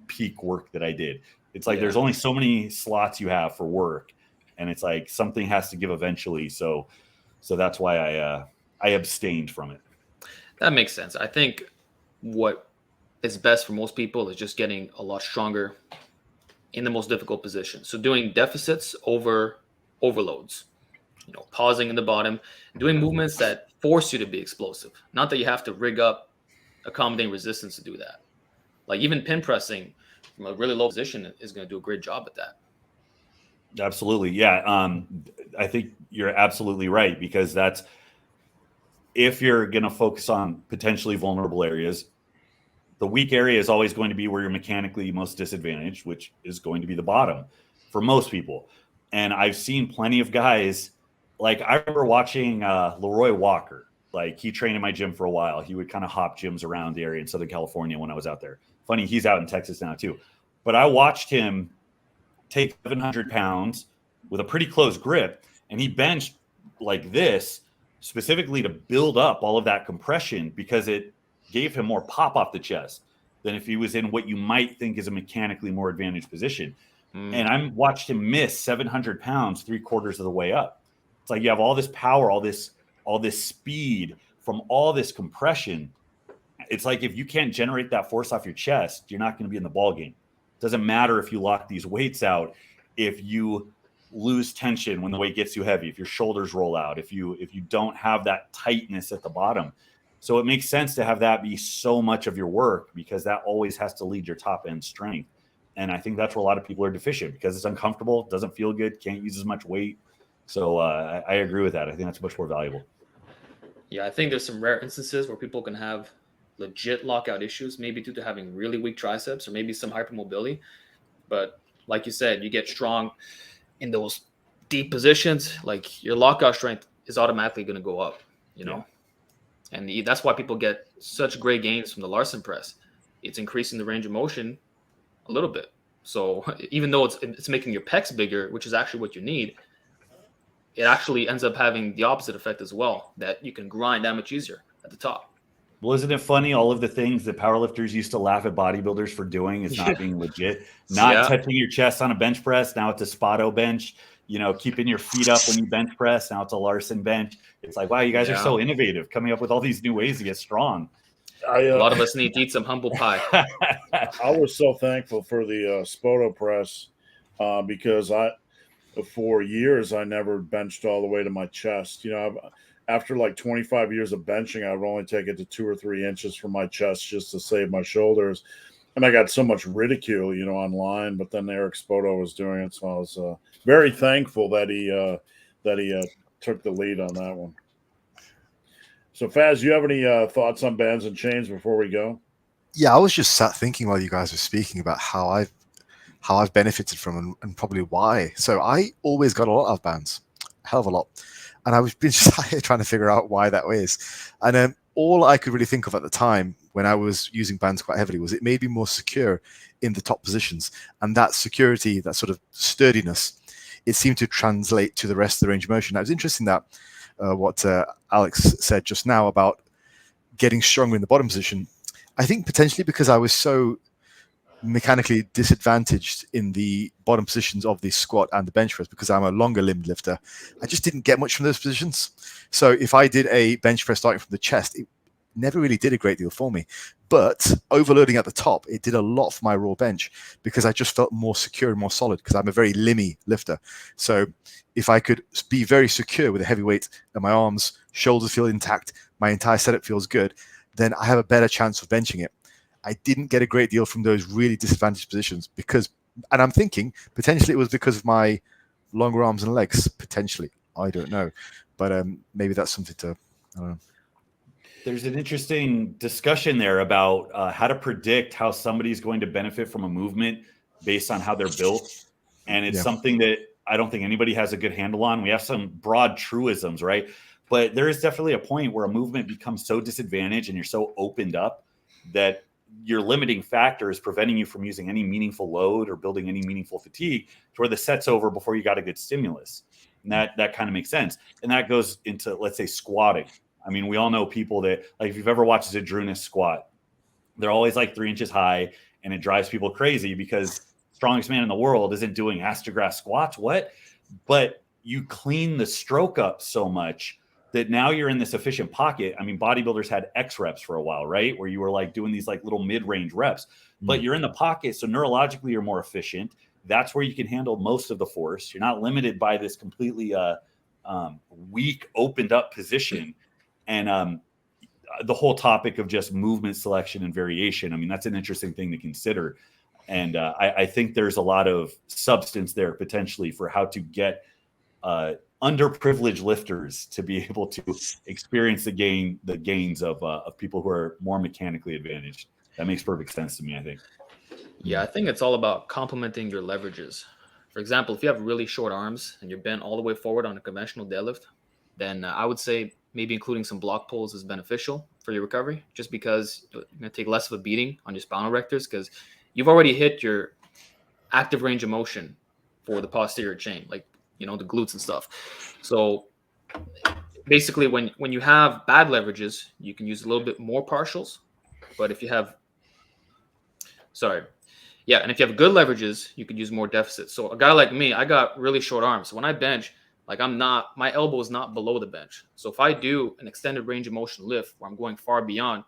peak work that I did. It's like there's only so many slots you have for work. And it's like something has to give eventually. So that's why I abstained from it. That makes sense. I think what is best for most people is just getting a lot stronger in the most difficult position. So doing deficits over overloads, pausing in the bottom, doing movements that force you to be explosive. Not that you have to rig up accommodating resistance to do that. Like even pin pressing from a really low position is going to do a great job at that. Absolutely. Yeah. I think you're absolutely right, because that's, if you're going to focus on potentially vulnerable areas, the weak area is always going to be where you're mechanically most disadvantaged, which is going to be the bottom for most people. And I've seen plenty of guys, like I remember watching Leroy Walker, Like, he trained in my gym for a while. He would kind of hop gyms around the area in Southern California when I was out there. Funny, he's out in Texas now too. But I watched him take 700 pounds with a pretty close grip, and he benched like this specifically to build up all of that compression because it gave him more pop off the chest than if he was in what you might think is a mechanically more advantaged position. And I watched him miss 700 pounds 3/4 of the way up. It's like you have all this power, all this speed from all this compression. It's like if you can't generate that force off your chest, you're not going to be in the ball game. It doesn't matter if you lock these weights out, if you lose tension when the weight gets too heavy, if your shoulders roll out, if you don't have that tightness at the bottom. So it makes sense to have that be so much of your work, because that always has to lead your top end strength. And I think that's where a lot of people are deficient, because it's uncomfortable, doesn't feel good, can't use as much weight. So I agree with that. I think that's much more valuable. Yeah, I think there's some rare instances where people can have legit lockout issues, maybe due to having really weak triceps or maybe some hypermobility. But like you said, you get strong in those deep positions, like your lockout strength is automatically going to go up, you know? Yeah. And that's why people get such great gains from the Larson press. It's increasing the range of motion a little bit. So even though it's making your pecs bigger, which is actually what you need, it actually ends up having the opposite effect as well, that you can grind that much easier at the top. Well, isn't it funny? All of the things that powerlifters used to laugh at bodybuilders for doing is not being legit. Not touching your chest on a bench press. Now it's a Spotto bench. You know, keeping your feet up when you bench press. Now it's a Larson bench. It's like, wow, you guys are so innovative, coming up with all these new ways to get strong. A lot of us need to eat some humble pie. I was so thankful for the Spotto press because for years I never benched all the way to my chest. You know, after like 25 years of benching, I would only take it to 2 or 3 inches from my chest just to save my shoulders. And I got so much ridicule, you know, online. But then Eric Spotto was doing it, so I was very thankful that he took the lead on that one. So, Faz, you have any thoughts on bands and chains before we go? Yeah, I was just sat thinking while you guys were speaking about how I've benefited from them and probably why. So I always got a lot of bands, a hell of a lot. And I was just trying to figure out why that was. And all I could really think of at the time when I was using bands quite heavily was it made me more secure in the top positions. And that security, that sort of sturdiness, it seemed to translate to the rest of the range of motion. Now, it was interesting that what Alex said just now about getting stronger in the bottom position. I think potentially because I was so mechanically disadvantaged in the bottom positions of the squat and the bench press because I'm a longer limbed lifter, I just didn't get much from those positions. So if I did a bench press starting from the chest, it never really did a great deal for me. But overloading at the top, it did a lot for my raw bench because I just felt more secure and more solid because I'm a very limmy lifter. So if I could be very secure with a heavy weight and my arms, shoulders feel intact, my entire setup feels good, then I have a better chance of benching it. I didn't get a great deal from those really disadvantaged positions because, and I'm thinking potentially it was because of my longer arms and legs, potentially. I don't know. But maybe that's something to, I don't know. There's an interesting discussion there about how to predict how somebody's going to benefit from a movement based on how they're built. And it's something that I don't think anybody has a good handle on. We have some broad truisms, right? But there is definitely a point where a movement becomes so disadvantaged and you're so opened up that your limiting factor is preventing you from using any meaningful load or building any meaningful fatigue to where the set's over before you got a good stimulus. And that kind of makes sense. And that goes into, let's say, squatting. I mean, we all know people that, like, if you've ever watched a Zadrunas squat, they're always like 3 inches high, and it drives people crazy because strongest man in the world isn't doing ass to grass squats. What? But you clean the stroke up so much that now you're in this efficient pocket. I mean, bodybuilders had X reps for a while, right? Where you were like doing these like little mid-range reps, but you're in the pocket. So neurologically, you're more efficient. That's where you can handle most of the force. You're not limited by this completely weak, opened up position. And the whole topic of just movement selection and variation, I mean, that's an interesting thing to consider. And I think there's a lot of substance there potentially for how to get underprivileged lifters to be able to experience the gains of people who are more mechanically advantaged. That makes perfect sense to me, I think. Yeah, I think it's all about complementing your leverages. For example, if you have really short arms and you're bent all the way forward on a conventional deadlift, then I would say maybe including some block pulls is beneficial for your recovery, just because you're going to take less of a beating on your spinal erectors because you've already hit your active range of motion for the posterior chain, like, the glutes and stuff. So basically, when you have bad leverages, you can use a little bit more partials. But if you have, and if you have good leverages, you could use more deficits. So a guy like me, I got really short arms. So when I bench, like my elbow is not below the bench. So if I do an extended range of motion lift where I'm going far beyond,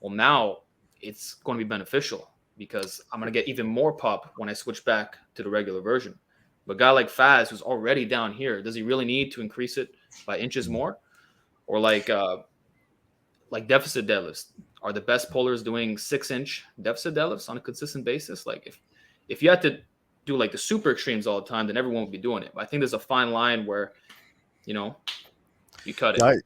well, now it's going to be beneficial because I'm going to get even more pop when I switch back to the regular version. But a guy like Faz, who's already down here, does he really need to increase it by inches more? Or like deficit deadlifts? Are the best pullers doing 6-inch deficit deadlifts on a consistent basis? Like if you had to do like the super extremes all the time, then everyone would be doing it. But I think there's a fine line where, you cut it. Yeah,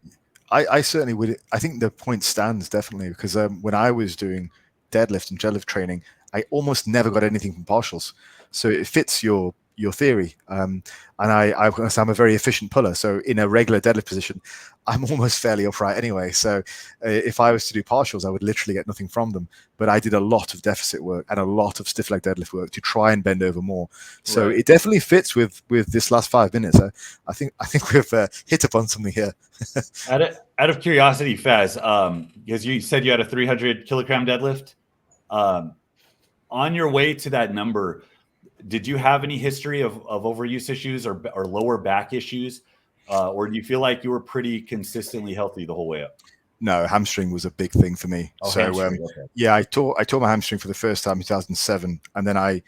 I certainly would. I think the point stands definitely because when I was doing deadlift and deadlift training, I almost never got anything from partials. So it fits your theory. And I'm a very efficient puller. So in a regular deadlift position, I'm almost fairly upright anyway. So if I was to do partials, I would literally get nothing from them. But I did a lot of deficit work and a lot of stiff leg deadlift work to try and bend over more. So It definitely fits with this last 5 minutes. I think we've hit upon something here. Out of curiosity, Faz, because you said you had a 300 kilogram deadlift, on your way to that number, did you have any history of overuse issues or lower back issues? Or do you feel like you were pretty consistently healthy the whole way up? No, hamstring was a big thing for me. Oh, so okay. Yeah, I tore my hamstring for the first time in 2007, and then I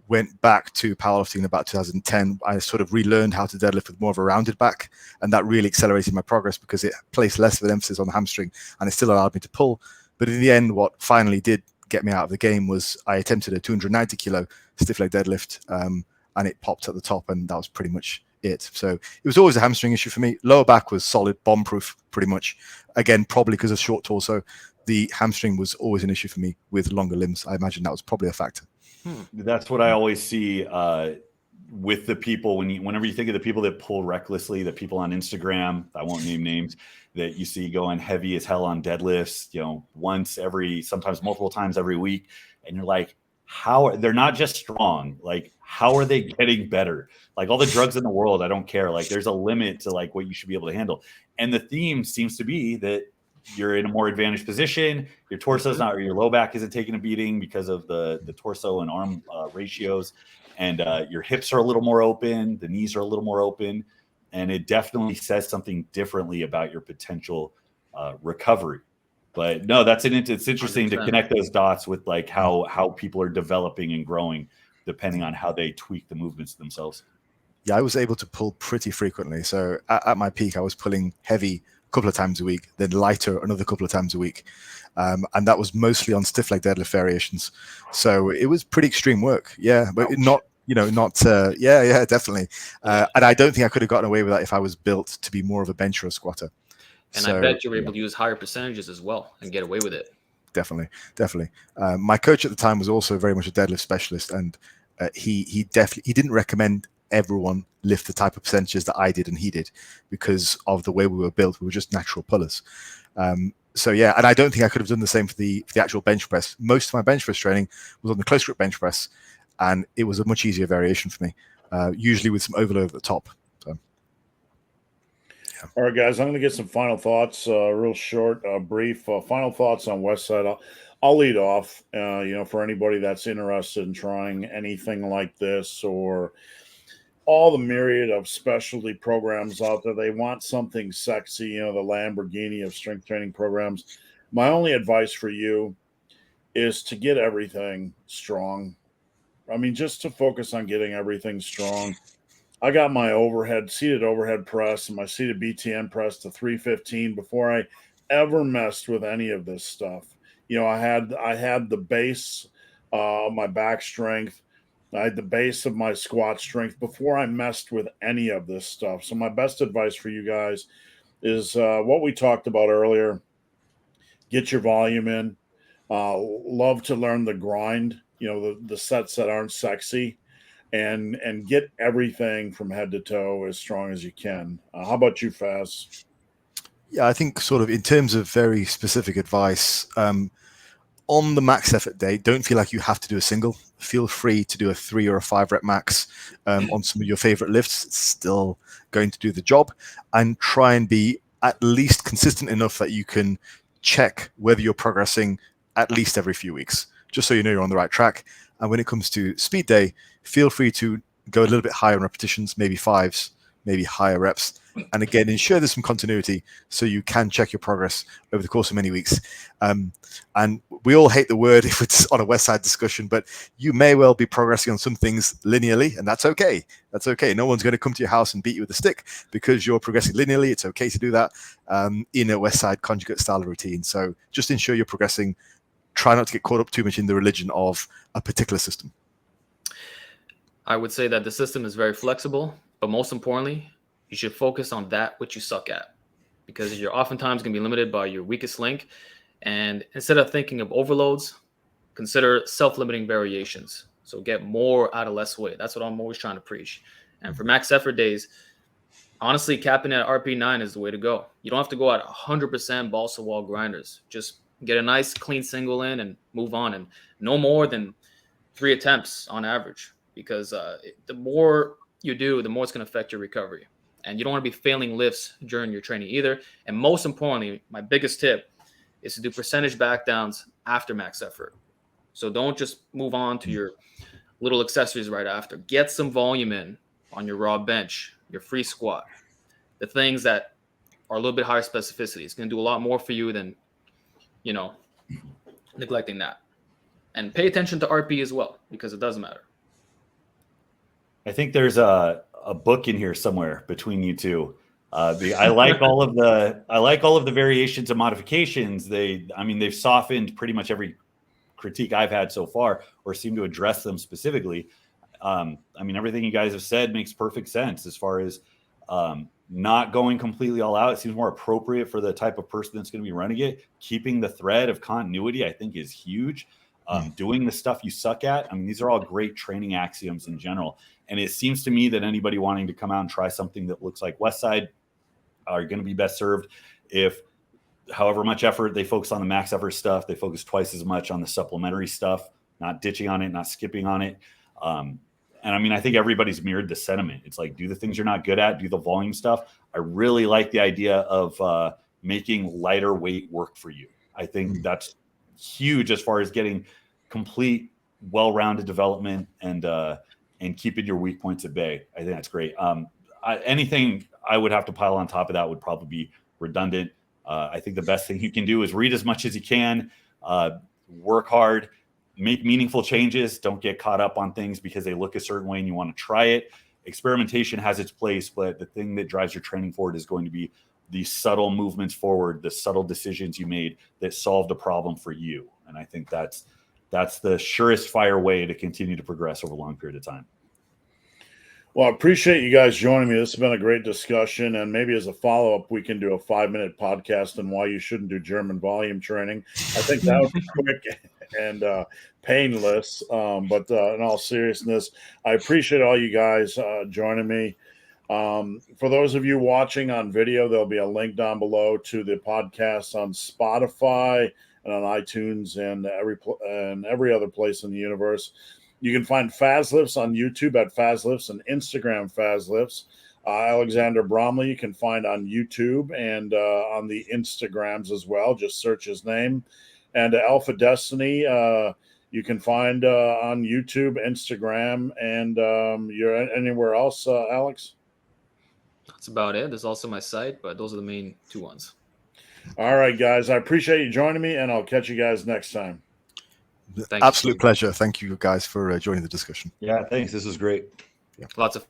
went back to powerlifting in about 2010. I sort of relearned how to deadlift with more of a rounded back, and that really accelerated my progress because it placed less of an emphasis on the hamstring, and it still allowed me to pull. But in the end, what finally did get me out of the game was I attempted a 290 kilo stiff leg deadlift, and it popped at the top, and that was pretty much it. So it was always a hamstring issue for me. Lower back was solid, bomb proof, pretty much. Again, probably because of short torso. The hamstring was always an issue for me with longer limbs. I imagine that was probably a factor. That's what I always see with the people whenever you think of the people that pull recklessly, the people on Instagram, I won't name names, that you see going heavy as hell on deadlifts, sometimes multiple times every week. And you're like, they're not just strong, like how are they getting better? Like all the drugs in the world, I don't care. Like there's a limit to like what you should be able to handle. And the theme seems to be that you're in a more advantaged position. Your torso's not, or your low back isn't taking a beating because of the torso and arm ratios. And your hips are a little more open. The knees are a little more open. And it definitely says something differently about your potential recovery. But no, it's interesting 100%. To connect those dots with like how people are developing and growing depending on how they tweak the movements themselves. Yeah, I was able to pull pretty frequently. So at my peak, I was pulling heavy a couple of times a week, then lighter another couple of times a week. And that was mostly on stiff leg deadlift variations. So it was pretty extreme work. Yeah, but definitely. And I don't think I could have gotten away with that if I was built to be more of a bencher or squatter. And I bet you were able to use higher percentages as well and get away with it. Definitely. My coach at the time was also very much a deadlift specialist, and he didn't recommend everyone lift the type of percentages that I did and he did because of the way we were built. We were just natural pullers. So yeah, and I don't think I could have done the same for the actual bench press. Most of my bench press training was on the close grip bench press, and it was a much easier variation for me, usually with some overload at the top. So. All right, guys, I'm going to get some final thoughts, real short, brief. Final thoughts on Westside. I'll lead off, for anybody that's interested in trying anything like this or all the myriad of specialty programs out there. They want something sexy, the Lamborghini of strength training programs. My only advice for you is to get everything strong. I mean, just to focus on getting everything strong. I got my seated overhead press and my seated BTN press to 315 before I ever messed with any of this stuff. I had the base of my back strength. I had the base of my squat strength before I messed with any of this stuff. So my best advice for you guys is what we talked about earlier. Get your volume in. Love to learn the grind, the sets that aren't sexy. And get everything from head to toe as strong as you can. How about you, Faz? Yeah, I think sort of in terms of very specific advice, on the max effort day, don't feel like you have to do a single. Feel free to do a 3 or a 5 rep max on some of your favorite lifts. It's still going to do the job, and try and be at least consistent enough that you can check whether you're progressing at least every few weeks, just so you know you're on the right track. And when it comes to speed day, feel free to go a little bit higher in repetitions, maybe 5s, maybe higher reps. And again, ensure there's some continuity so you can check your progress over the course of many weeks. And we all hate the word if it's on a Westside discussion, but you may well be progressing on some things linearly, and that's okay. That's okay. No one's going to come to your house and beat you with a stick because you're progressing linearly. It's okay to do that in a Westside conjugate style routine. So just ensure you're progressing. Try not to get caught up too much in the religion of a particular system. I would say that the system is very flexible, but most importantly, you should focus on that which you suck at, because you're oftentimes going to be limited by your weakest link. And instead of thinking of overloads, consider self-limiting variations. So get more out of less weight. That's what I'm always trying to preach. And for max effort days, honestly, capping at RP9 is the way to go. You don't have to go at 100% balls to wall grinders. Just get a nice clean single in and move on, and no more than 3 attempts on average, because the more you do, the more it's going to affect your recovery. And you don't want to be failing lifts during your training either. And most importantly, my biggest tip is to do percentage back downs after max effort. So don't just move on to your little accessories right after. Get some volume in on your raw bench, your free squat, the things that are a little bit higher specificity. It's going to do a lot more for you than, neglecting that. And pay attention to RP as well, because it does matter. I think there's a book in here somewhere between you two. I like all of the variations and modifications. They've softened pretty much every critique I've had so far, or seem to address them specifically. Everything you guys have said makes perfect sense as far as not going completely all out. It seems more appropriate for the type of person that's going to be running it. Keeping the thread of continuity, I think, is huge. Doing the stuff you suck at. These are all great training axioms in general. And it seems to me that anybody wanting to come out and try something that looks like Westside are going to be best served if, however much effort they focus on the max effort stuff, they focus twice as much on the supplementary stuff, not ditching on it, not skipping on it. I think everybody's mirrored the sentiment. It's like, do the things you're not good at, do the volume stuff. I really like the idea of making lighter weight work for you. I think that's huge as far as getting complete, well-rounded development and keeping your weak points at bay. I think that's great. Anything I would have to pile on top of that would probably be redundant. I think the best thing you can do is read as much as you can, work hard, make meaningful changes. Don't get caught up on things because they look a certain way and you want to try it. Experimentation has its place, but the thing that drives your training forward is going to be these subtle movements forward, the subtle decisions you made that solved a problem for you. And I think that's the surest fire way to continue to progress over a long period of time. Well, I appreciate you guys joining me. This has been a great discussion. And maybe as a follow-up, we can do a 5-minute podcast on why you shouldn't do German volume training. I think that would be quick and painless. But in all seriousness, I appreciate all you guys joining me. For those of you watching on video, there'll be a link down below to the podcast on Spotify and on iTunes and every other place in the universe. You can find Fazlifts on YouTube at Fazlifts and Instagram Fazlifts. Alexander Bromley you can find on YouTube and on the Instagrams as well. Just search his name. And Alpha Destiny you can find on YouTube, Instagram, and you're anywhere else, Alex? That's about it. There's also my site, but those are the main 2 ones. All right, guys. I appreciate you joining me, and I'll catch you guys next time. Absolute pleasure. Thank you guys for joining the discussion. Yeah, thanks. This was great. Lots of